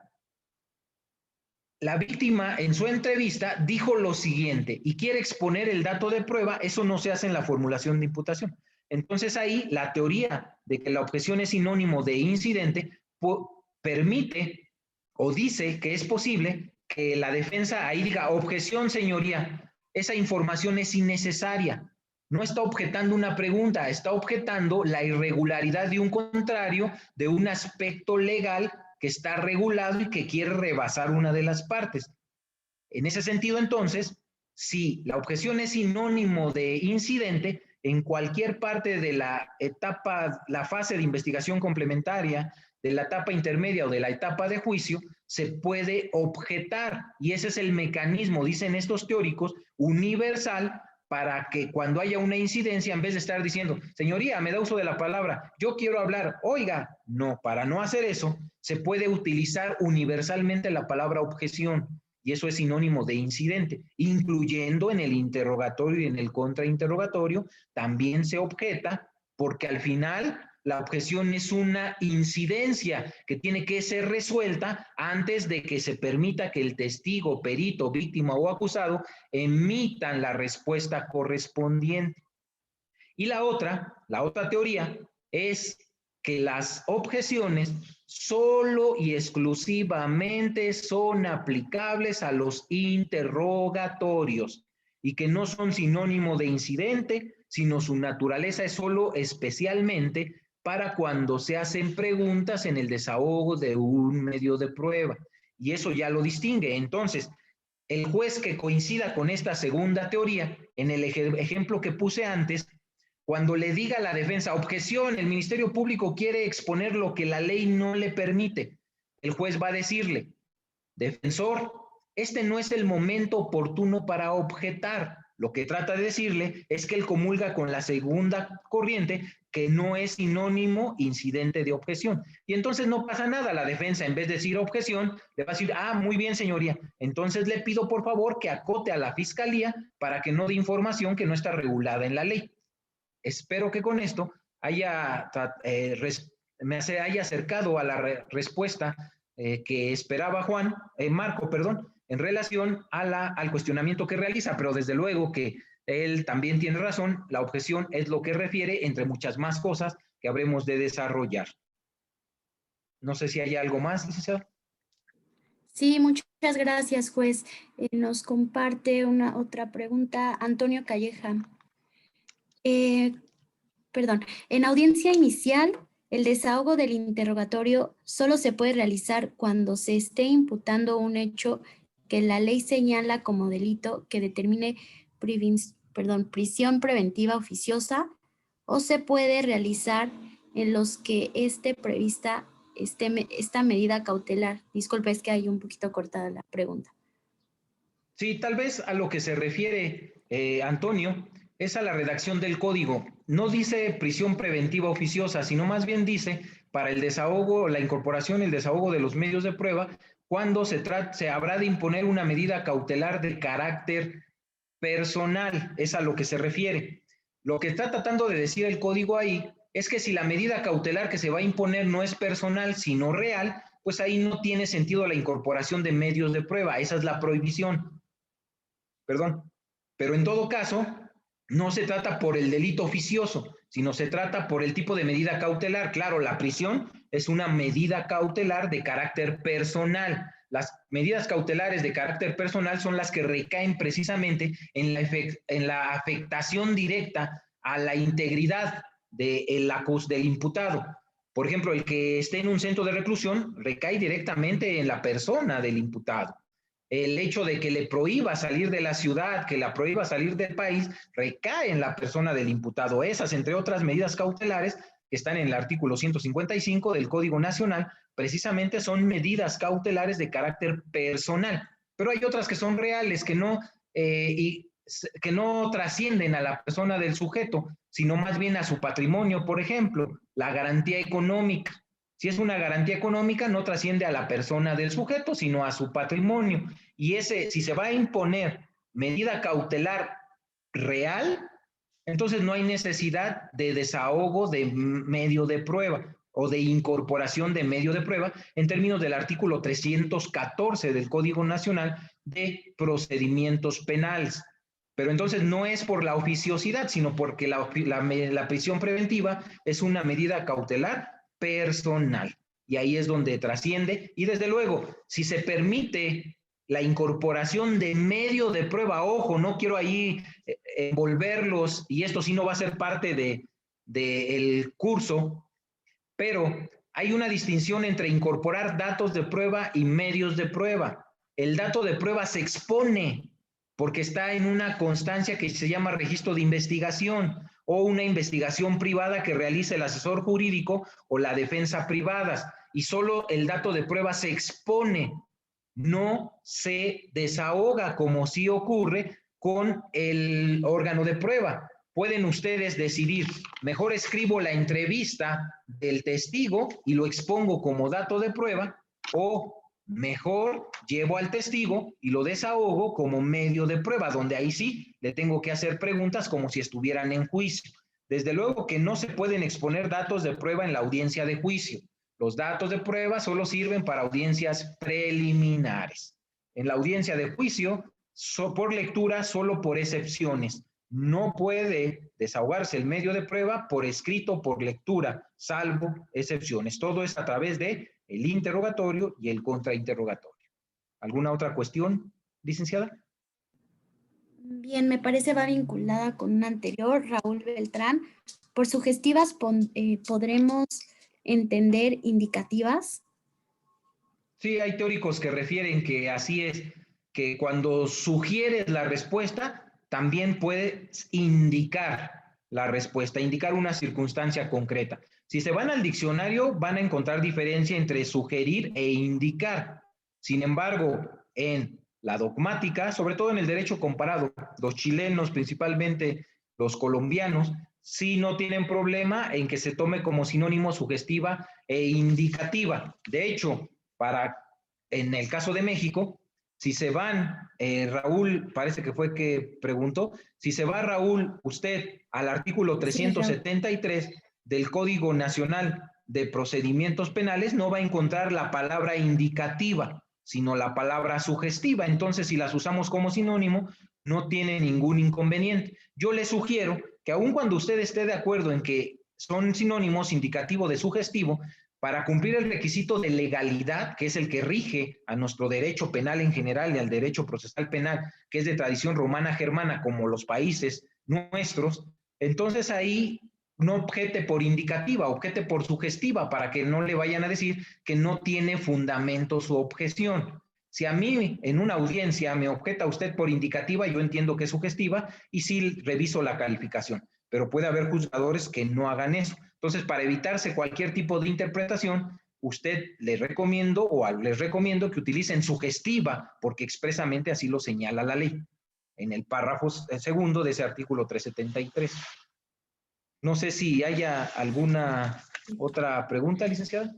la víctima en su entrevista dijo lo siguiente y quiere exponer el dato de prueba, eso no se hace en la formulación de imputación. Entonces ahí la teoría de que la objeción es sinónimo de incidente permite o dice que es posible que la defensa ahí diga, objeción señoría, esa información es innecesaria. No está objetando una pregunta, está objetando la irregularidad de un contrario, de un aspecto legal que está regulado y que quiere rebasar una de las partes. En ese sentido, entonces, si la objeción es sinónimo de incidente, en cualquier parte de la etapa, la fase de investigación complementaria, de la etapa intermedia o de la etapa de juicio, se puede objetar. Y ese es el mecanismo, dicen estos teóricos, universal para que cuando haya una incidencia, en vez de estar diciendo, señoría, me da uso de la palabra, yo quiero hablar, oiga, no, para no hacer eso, se puede utilizar universalmente la palabra objeción y eso es sinónimo de incidente, incluyendo en el interrogatorio y en el contrainterrogatorio, también se objeta porque al final la objeción es una incidencia que tiene que ser resuelta antes de que se permita que el testigo, perito, víctima o acusado emitan la respuesta correspondiente. Y la otra teoría es que las objeciones solo y exclusivamente son aplicables a los interrogatorios y que no son sinónimo de incidente, sino su naturaleza es solo especialmente para cuando se hacen preguntas en el desahogo de un medio de prueba. Y eso ya lo distingue. Entonces, el juez que coincida con esta segunda teoría, en el ejemplo que puse antes, cuando le diga a la defensa, objeción, el Ministerio Público quiere exponer lo que la ley no le permite, el juez va a decirle, Defensor, este no es el momento oportuno para objetar. Lo que trata de decirle es que él comulga con la segunda corriente, que no es sinónimo incidente de objeción. Y entonces no pasa nada, la defensa en vez de decir objeción, le va a decir, ah, muy bien señoría, entonces le pido por favor que acote a la fiscalía para que no dé información que no está regulada en la ley. Espero que con esto me haya acercado a la respuesta que esperaba Marco, perdón, en relación al cuestionamiento que realiza, pero desde luego que él también tiene razón, la objeción es lo que refiere, entre muchas más cosas, que habremos de desarrollar. No sé si hay algo más, licenciado. Sí, muchas gracias, juez. Nos comparte una otra pregunta Antonio Calleja. Perdón, en audiencia inicial, el desahogo del interrogatorio solo se puede realizar cuando se esté imputando un hecho que la ley señala como delito que determine prisión preventiva oficiosa, o se puede realizar en los que esté prevista esta medida cautelar. Disculpe, es que hay un poquito cortada la pregunta. Sí, tal vez a lo que se refiere Antonio es a la redacción del código. No dice prisión preventiva oficiosa, sino más bien dice para el desahogo, la incorporación, el desahogo de los medios de prueba, cuando se habrá de imponer una medida cautelar de carácter personal. Es a lo que se refiere. Lo que está tratando de decir el código ahí es que si la medida cautelar que se va a imponer no es personal, sino real, pues ahí no tiene sentido la incorporación de medios de prueba. Esa es la prohibición. Perdón. Pero en todo caso, no se trata por el delito oficioso, sino se trata por el tipo de medida cautelar. Claro, la prisión es una medida cautelar de carácter personal. Las medidas cautelares de carácter personal son las que recaen precisamente en la afectación directa a la integridad del imputado. Por ejemplo, el que esté en un centro de reclusión recae directamente en la persona del imputado. El hecho de que le prohíba salir de la ciudad, que la prohíba salir del país, recae en la persona del imputado. Esas, entre otras medidas cautelares que están en el artículo 155 del Código Nacional, precisamente son medidas cautelares de carácter personal. Pero hay otras que son reales, que no trascienden a la persona del sujeto, sino más bien a su patrimonio. Por ejemplo, la garantía económica. Si es una garantía económica, no trasciende a la persona del sujeto, sino a su patrimonio. Y si se va a imponer medida cautelar real, entonces no hay necesidad de desahogo de medio de prueba o de incorporación de medio de prueba en términos del artículo 314 del Código Nacional de Procedimientos Penales. Pero entonces no es por la oficiosidad, sino porque la prisión preventiva es una medida cautelar personal. Y ahí es donde trasciende. Y desde luego, si se permite la incorporación de medio de prueba, ojo, no quiero ahí envolverlos, y esto sí no va a ser parte del curso, pero hay una distinción entre incorporar datos de prueba y medios de prueba. El dato de prueba se expone porque está en una constancia que se llama registro de investigación o una investigación privada que realice el asesor jurídico o la defensa privadas, y solo el dato de prueba se expone, no se desahoga como sí ocurre con el órgano de prueba. Pueden ustedes decidir, mejor escribo la entrevista del testigo y lo expongo como dato de prueba, o mejor llevo al testigo y lo desahogo como medio de prueba, donde ahí sí le tengo que hacer preguntas como si estuvieran en juicio. Desde luego que no se pueden exponer datos de prueba en la audiencia de juicio. Los datos de prueba solo sirven para audiencias preliminares. En la audiencia de juicio, por lectura, solo por excepciones. No puede desahogarse el medio de prueba por escrito, por lectura, salvo excepciones. Todo es a través de el interrogatorio y el contrainterrogatorio. ¿Alguna otra cuestión, licenciada? Bien, me parece va vinculada con una anterior, Raúl Beltrán. Por sugestivas podremos entender indicativas. Sí, hay teóricos que refieren que así es, que cuando sugieres la respuesta, también puedes indicar la respuesta, indicar una circunstancia concreta. Si se van al diccionario, van a encontrar diferencia entre sugerir e indicar. Sin embargo, en la dogmática, sobre todo en el derecho comparado, los chilenos, principalmente los colombianos, sí no tienen problema en que se tome como sinónimo sugestiva e indicativa. De hecho, en el caso de México, si se van, Raúl, parece que fue que preguntó, si se va Raúl, usted al artículo 373 del Código Nacional de Procedimientos Penales, no va a encontrar la palabra indicativa, sino la palabra sugestiva. Entonces, si las usamos como sinónimo, no tiene ningún inconveniente. Yo le sugiero que aun cuando usted esté de acuerdo en que son sinónimos indicativo de sugestivo, para cumplir el requisito de legalidad, que es el que rige a nuestro derecho penal en general y al derecho procesal penal, que es de tradición romana germana, como los países nuestros, entonces ahí no objete por indicativa, objete por sugestiva, para que no le vayan a decir que no tiene fundamento su objeción. Si a mí en una audiencia me objeta usted por indicativa, yo entiendo que es sugestiva y sí reviso la calificación, pero puede haber juzgadores que no hagan eso. Entonces, para evitarse cualquier tipo de interpretación, usted les recomiendo que utilicen sugestiva, porque expresamente así lo señala la ley, en el párrafo segundo de ese artículo 373. No sé si haya alguna otra pregunta, licenciada.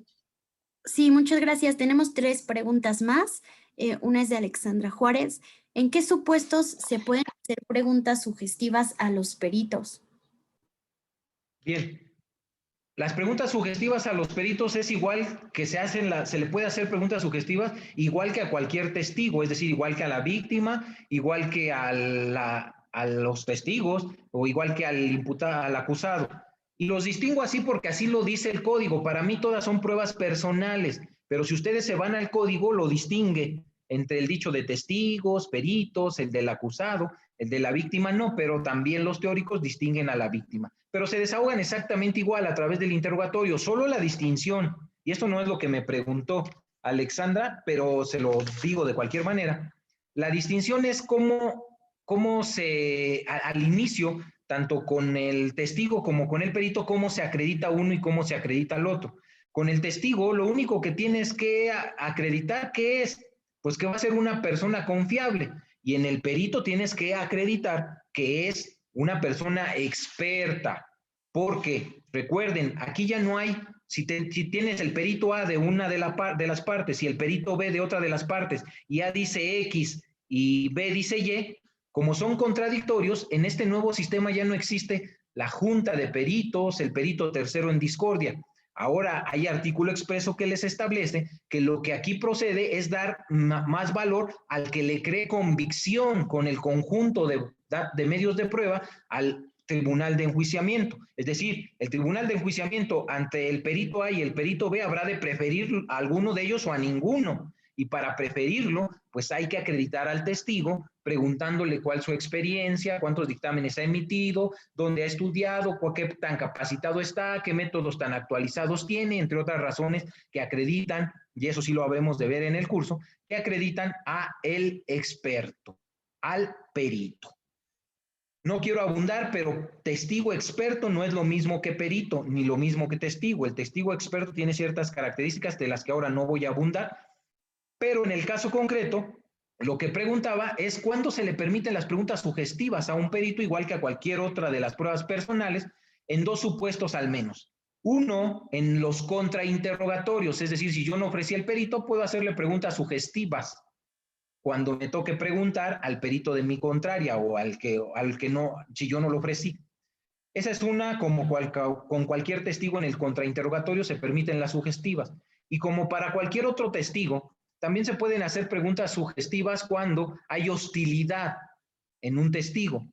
Sí, muchas gracias. Tenemos 3 preguntas más. Una es de Alexandra Juárez. ¿En qué supuestos se pueden hacer preguntas sugestivas a los peritos? Bien. Las preguntas sugestivas a los peritos es igual que se le puede hacer preguntas sugestivas igual que a cualquier testigo, es decir, igual que a la víctima, igual que a los testigos o igual que al acusado. Y los distingo así porque así lo dice el código. Para mí todas son pruebas personales, pero si ustedes se van al código, lo distingue entre el dicho de testigos, peritos, el del acusado, el de la víctima no, pero también los teóricos distinguen a la víctima. Pero se desahogan exactamente igual a través del interrogatorio, solo la distinción, y esto no es lo que me preguntó Alexandra, pero se lo digo de cualquier manera, la distinción es cómo al inicio, tanto con el testigo como con el perito, cómo se acredita uno y cómo se acredita el otro. Con el testigo, lo único que tienes que acreditar que es, pues que va a ser una persona confiable. Y en el perito tienes que acreditar que es una persona experta. Porque, recuerden, aquí ya no hay, si tienes el perito A de una de las partes y el perito B de otra de las partes, y A dice X y B dice Y, como son contradictorios, en este nuevo sistema ya no existe la junta de peritos, el perito tercero en discordia. Ahora hay artículo expreso que les establece que lo que aquí procede es dar más valor al que le cree convicción con el conjunto de medios de prueba al tribunal de enjuiciamiento. Es decir, el tribunal de enjuiciamiento ante el perito A y el perito B habrá de preferir a alguno de ellos o a ninguno. Y para preferirlo, pues hay que acreditar al testigo preguntándole cuál es su experiencia, cuántos dictámenes ha emitido, dónde ha estudiado, qué tan capacitado está, qué métodos tan actualizados tiene, entre otras razones que acreditan, y eso sí lo habremos de ver en el curso, que acreditan a el experto, al perito. No quiero abundar, pero testigo experto no es lo mismo que perito, ni lo mismo que testigo. El testigo experto tiene ciertas características de las que ahora no voy a abundar, pero en el caso concreto, lo que preguntaba es cuándo se le permiten las preguntas sugestivas a un perito, igual que a cualquier otra de las pruebas personales, en 2 supuestos al menos. Uno, en los contrainterrogatorios, es decir, si yo no ofrecí el perito, puedo hacerle preguntas sugestivas cuando me toque preguntar al perito de mi contraria o al que no, si yo no lo ofrecí. Esa es una, como con cualquier testigo en el contrainterrogatorio se permiten las sugestivas. Y como para cualquier otro testigo, también se pueden hacer preguntas sugestivas cuando hay hostilidad en un testigo.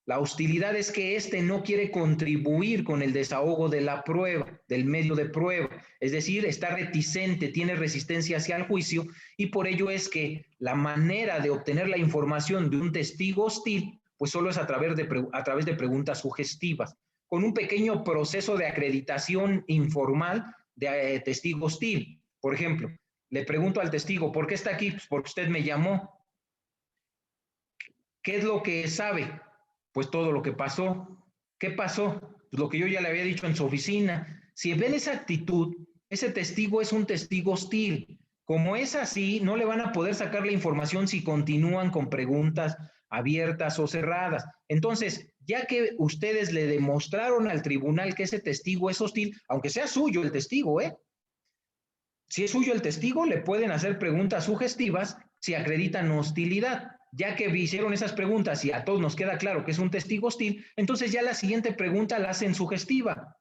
La hostilidad es que éste no quiere contribuir con el desahogo de la prueba, del medio de prueba. Es decir, está reticente, tiene resistencia hacia el juicio y por ello es que la manera de obtener la información de un testigo hostil pues solo es a través de preguntas sugestivas, con un pequeño proceso de acreditación informal de testigo hostil. Por ejemplo, le pregunto al testigo, ¿por qué está aquí? Pues porque usted me llamó. ¿Qué es lo que sabe? Pues todo lo que pasó. ¿Qué pasó? Pues lo que yo ya le había dicho en su oficina. Si ven esa actitud, ese testigo es un testigo hostil. Como es así, no le van a poder sacar la información si continúan con preguntas abiertas o cerradas. Entonces, ya que ustedes le demostraron al tribunal que ese testigo es hostil, aunque sea suyo el testigo, si es suyo el testigo, le pueden hacer preguntas sugestivas si acreditan hostilidad. Ya que hicieron esas preguntas y a todos nos queda claro que es un testigo hostil, entonces ya la siguiente pregunta la hacen sugestiva.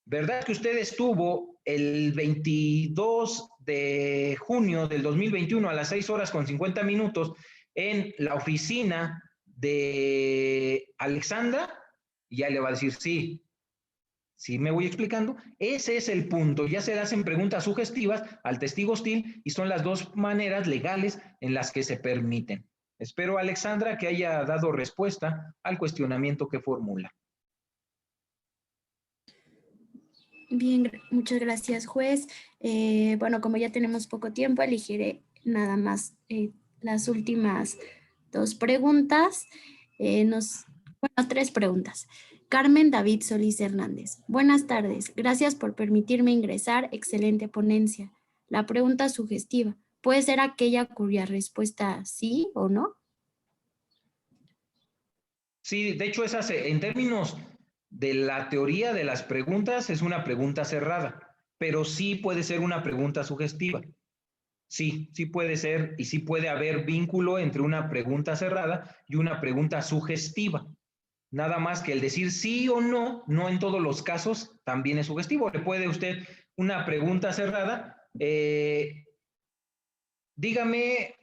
¿Verdad que usted estuvo el 22 de junio del 2021 a las 6:50 en la oficina de Alexandra? Y ya le va a decir sí. ¿Sí me voy explicando? Ese es el punto. Ya se le hacen preguntas sugestivas al testigo hostil y son las dos maneras legales en las que se permiten. Espero, Alexandra, que haya dado respuesta al cuestionamiento que formula. Bien, muchas gracias, juez. Bueno, como ya tenemos poco tiempo, elegiré nada más las últimas dos preguntas. Bueno, tres preguntas. Carmen David Solís Hernández. Buenas tardes. Gracias por permitirme ingresar. Excelente ponencia. La pregunta sugestiva. ¿Puede ser aquella cuya respuesta sí o no? Sí, de hecho, en términos de la teoría de las preguntas, es una pregunta cerrada, pero sí puede ser una pregunta sugestiva. Sí, sí puede ser y sí puede haber vínculo entre una pregunta cerrada y una pregunta sugestiva. Nada más que el decir sí o no, no en todos los casos, también es sugestivo. Le puede usted una pregunta cerrada. Dígame,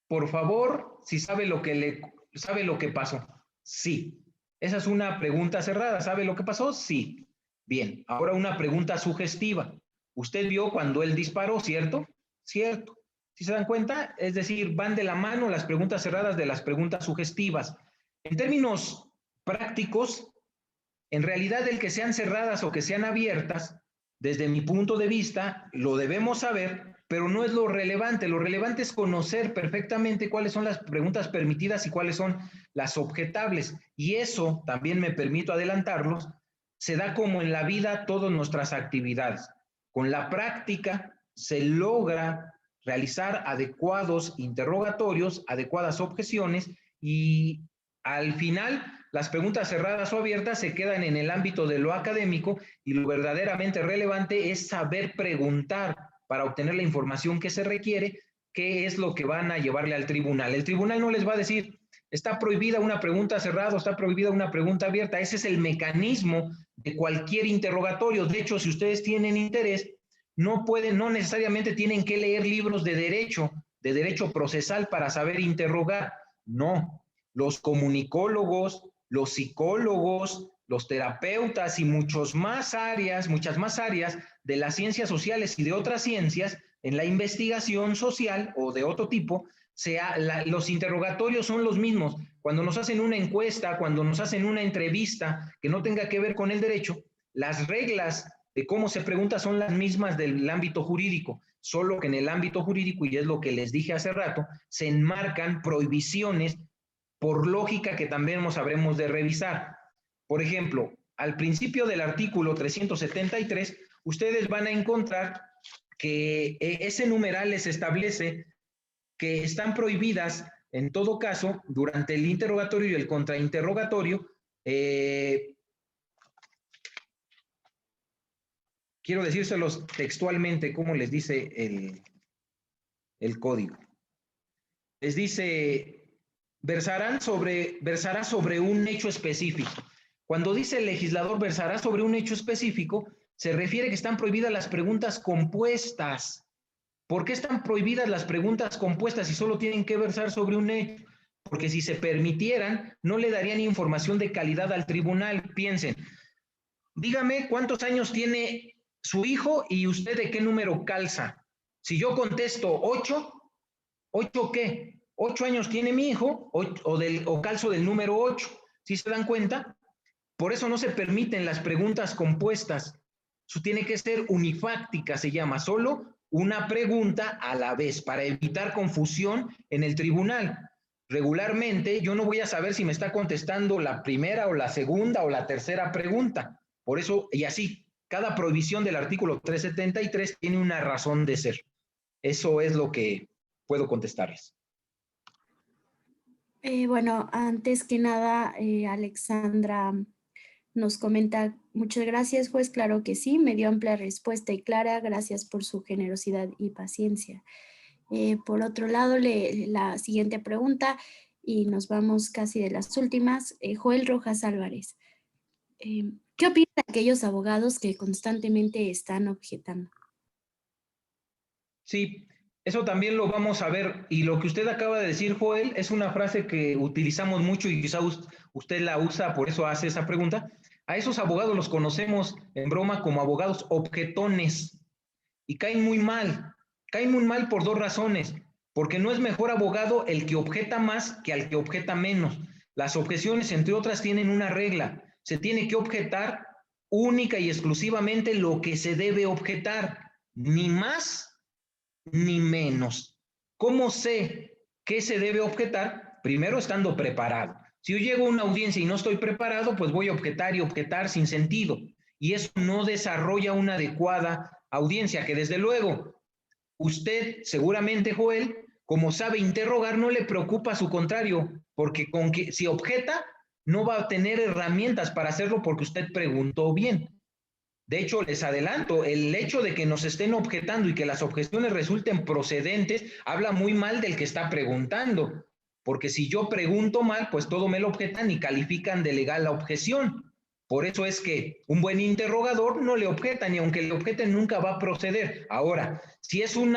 por favor, si sabe lo que pasó. Sí. Esa es una pregunta cerrada. ¿Sabe lo que pasó? Sí. Bien. Ahora una pregunta sugestiva. Usted vio cuando él disparó, ¿cierto? Cierto. ¿Sí se dan cuenta? Es decir, van de la mano las preguntas cerradas de las preguntas sugestivas. En términos prácticos, en realidad el que sean cerradas o que sean abiertas, desde mi punto de vista, lo debemos saber, pero no es lo relevante. Lo relevante es conocer perfectamente cuáles son las preguntas permitidas y cuáles son las objetables. Y eso, también me permito adelantarlos, se da como en la vida todas nuestras actividades. Con la práctica se logra realizar adecuados interrogatorios, adecuadas objeciones y al final las preguntas cerradas o abiertas se quedan en el ámbito de lo académico y lo verdaderamente relevante es saber preguntar para obtener la información que se requiere, qué es lo que van a llevarle al tribunal. El tribunal no les va a decir, está prohibida una pregunta cerrada o está prohibida una pregunta abierta. Ese es el mecanismo de cualquier interrogatorio. De hecho, si ustedes tienen interés, no necesariamente tienen que leer libros de derecho procesal para saber interrogar. No, los comunicólogos, los psicólogos, los terapeutas y muchas más áreas de las ciencias sociales y de otras ciencias en la investigación social o de otro tipo, los interrogatorios son los mismos. Cuando nos hacen una encuesta, cuando nos hacen una entrevista que no tenga que ver con el derecho, las reglas de cómo se pregunta son las mismas del ámbito jurídico, solo que en el ámbito jurídico, y es lo que les dije hace rato, se enmarcan prohibiciones por lógica que también nos habremos de revisar. Por ejemplo, al principio del artículo 373, ustedes van a encontrar que ese numeral les establece que están prohibidas, en todo caso, durante el interrogatorio y el contrainterrogatorio, quiero decírselos textualmente cómo les dice el código. Les dice, versará sobre un hecho específico. Cuando dice el legislador versará sobre un hecho específico, se refiere que están prohibidas las preguntas compuestas. ¿Por qué están prohibidas las preguntas compuestas si solo tienen que versar sobre un hecho? Porque si se permitieran, no le darían información de calidad al tribunal. Piensen, dígame cuántos años tiene su hijo y usted de qué número calza. Si yo contesto 8, ¿8 qué? 8 años tiene mi hijo o calzo del número 8. ¿Sí se dan cuenta? Por eso no se permiten las preguntas compuestas. Eso tiene que ser unifáctica, se llama, solo una pregunta a la vez, para evitar confusión en el tribunal. Regularmente yo no voy a saber si me está contestando la primera o la segunda o la tercera pregunta. Por eso, y así, cada prohibición del artículo 373 tiene una razón de ser. Eso es lo que puedo contestarles. Bueno, antes que nada, Alexandra nos comenta, muchas gracias, juez, claro que sí, me dio amplia respuesta y clara, gracias por su generosidad y paciencia. Por otro lado, la siguiente pregunta, y nos vamos casi de las últimas, Joel Rojas Álvarez. ¿Qué opinan de aquellos abogados que constantemente están objetando? Sí, eso también lo vamos a ver. Y lo que usted acaba de decir, Joel, es una frase que utilizamos mucho y quizá usted la usa, por eso hace esa pregunta. A esos abogados los conocemos en broma como abogados objetones y caen muy mal por dos razones, porque no es mejor abogado el que objeta más que al que objeta menos. Las objeciones, entre otras, tienen una regla, se tiene que objetar única y exclusivamente lo que se debe objetar, ni más ni menos. ¿Cómo sé qué se debe objetar? Primero estando preparado. Si yo llego a una audiencia y no estoy preparado, pues voy a objetar y objetar sin sentido. Y eso no desarrolla una adecuada audiencia, que desde luego usted seguramente, Joel, como sabe interrogar, no le preocupa a su contrario, porque con que si objeta, no va a tener herramientas para hacerlo porque usted preguntó bien. De hecho, les adelanto, el hecho de que nos estén objetando y que las objeciones resulten procedentes, habla muy mal del que está preguntando, porque si yo pregunto mal, pues todo me lo objetan y califican de legal la objeción. Por eso es que un buen interrogador no le objetan y aunque le objeten nunca va a proceder. Ahora, si es un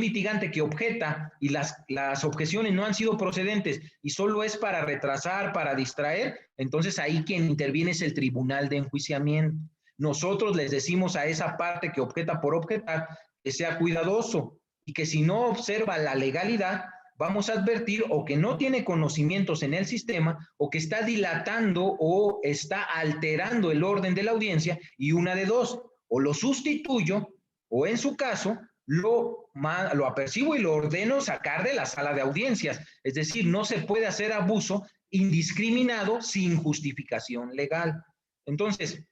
litigante que objeta y las objeciones no han sido procedentes y solo es para retrasar, para distraer, entonces ahí quien interviene es el tribunal de enjuiciamiento. Nosotros les decimos a esa parte que objeta por objetar que sea cuidadoso y que si no observa la legalidad, vamos a advertir o que no tiene conocimientos en el sistema o que está dilatando o está alterando el orden de la audiencia y una de dos, o lo sustituyo o en su caso lo apercibo y lo ordeno sacar de la sala de audiencias. Es decir, no se puede hacer abuso indiscriminado sin justificación legal. Entonces,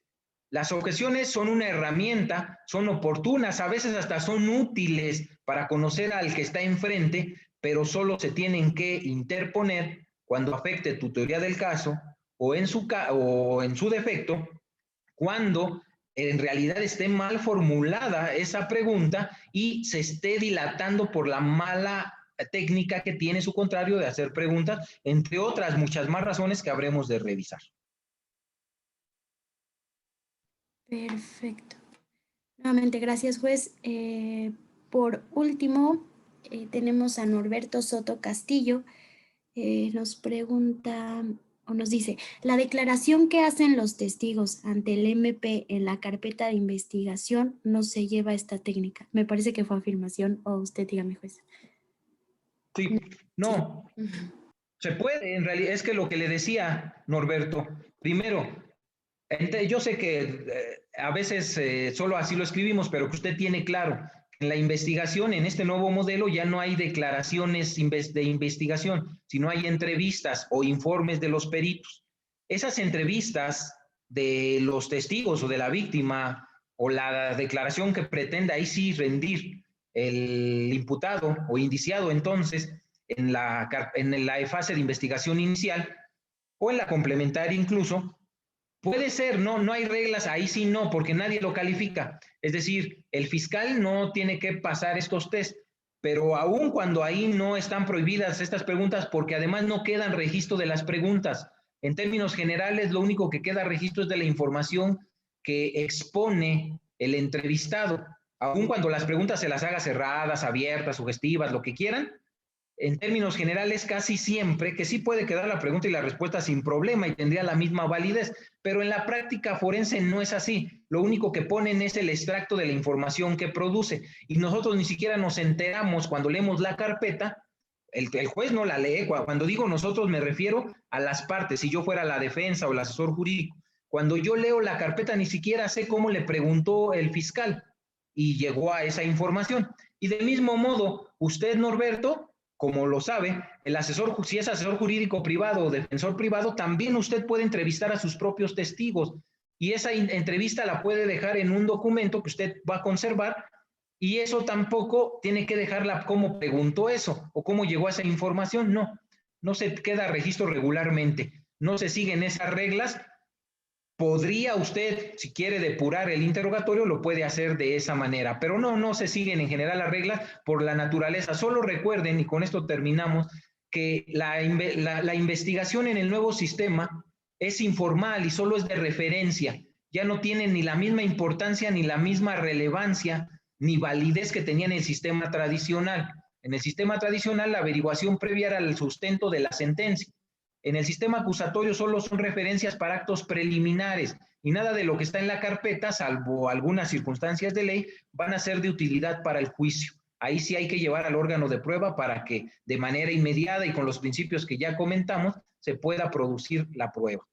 las objeciones son una herramienta, son oportunas, a veces hasta son útiles para conocer al que está enfrente, pero solo se tienen que interponer cuando afecte tu teoría del caso o en su defecto, cuando en realidad esté mal formulada esa pregunta y se esté dilatando por la mala técnica que tiene su contrario de hacer preguntas, entre otras muchas más razones que habremos de revisar. Perfecto. Nuevamente, gracias, juez. Por último, tenemos a Norberto Soto Castillo. Nos pregunta o nos dice, la declaración que hacen los testigos ante el MP en la carpeta de investigación no se lleva esta técnica. Me parece que fue afirmación, o usted dígame, juez. Sí, no. Sí. Se puede, en realidad, es que lo que le decía Norberto, primero, yo sé que a veces solo así lo escribimos, pero que usted tiene claro, en la investigación, en este nuevo modelo, ya no hay declaraciones de investigación, sino hay entrevistas o informes de los peritos. Esas entrevistas de los testigos o de la víctima o la declaración que pretenda ahí sí rendir el imputado o indiciado entonces en la fase de investigación inicial o en la complementaria incluso, puede ser, no hay reglas, ahí sí no, porque nadie lo califica. Es decir, el fiscal no tiene que pasar estos test, pero aún cuando ahí no están prohibidas estas preguntas, porque además no quedan registro de las preguntas. En términos generales, lo único que queda registro es de la información que expone el entrevistado. Aún cuando las preguntas se las haga cerradas, abiertas, sugestivas, lo que quieran, en términos generales, casi siempre, que sí puede quedar la pregunta y la respuesta sin problema y tendría la misma validez, pero en la práctica forense no es así. Lo único que ponen es el extracto de la información que produce y nosotros ni siquiera nos enteramos cuando leemos la carpeta. El juez no la lee. Cuando digo nosotros me refiero a las partes. Si yo fuera la defensa o el asesor jurídico, cuando yo leo la carpeta ni siquiera sé cómo le preguntó el fiscal y llegó a esa información. Y del mismo modo, usted, Norberto, como lo sabe, el asesor, si es asesor jurídico privado o defensor privado, también usted puede entrevistar a sus propios testigos y esa entrevista la puede dejar en un documento que usted va a conservar Y eso tampoco tiene que dejarla cómo preguntó eso o cómo llegó a esa información. No, no se queda registro regularmente. No se siguen esas reglas. Podría usted, si quiere depurar el interrogatorio, lo puede hacer de esa manera, pero no se siguen en general las reglas por la naturaleza. Solo recuerden, y con esto terminamos, que la investigación en el nuevo sistema es informal y solo es de referencia. Ya no tiene ni la misma importancia, ni la misma relevancia, ni validez que tenía en el sistema tradicional. En el sistema tradicional, la averiguación previa era el sustento de la sentencia. En el sistema acusatorio solo son referencias para actos preliminares y nada de lo que está en la carpeta, salvo algunas circunstancias de ley, van a ser de utilidad para el juicio. Ahí sí hay que llevar al órgano de prueba para que de manera inmediata y con los principios que ya comentamos se pueda producir la prueba.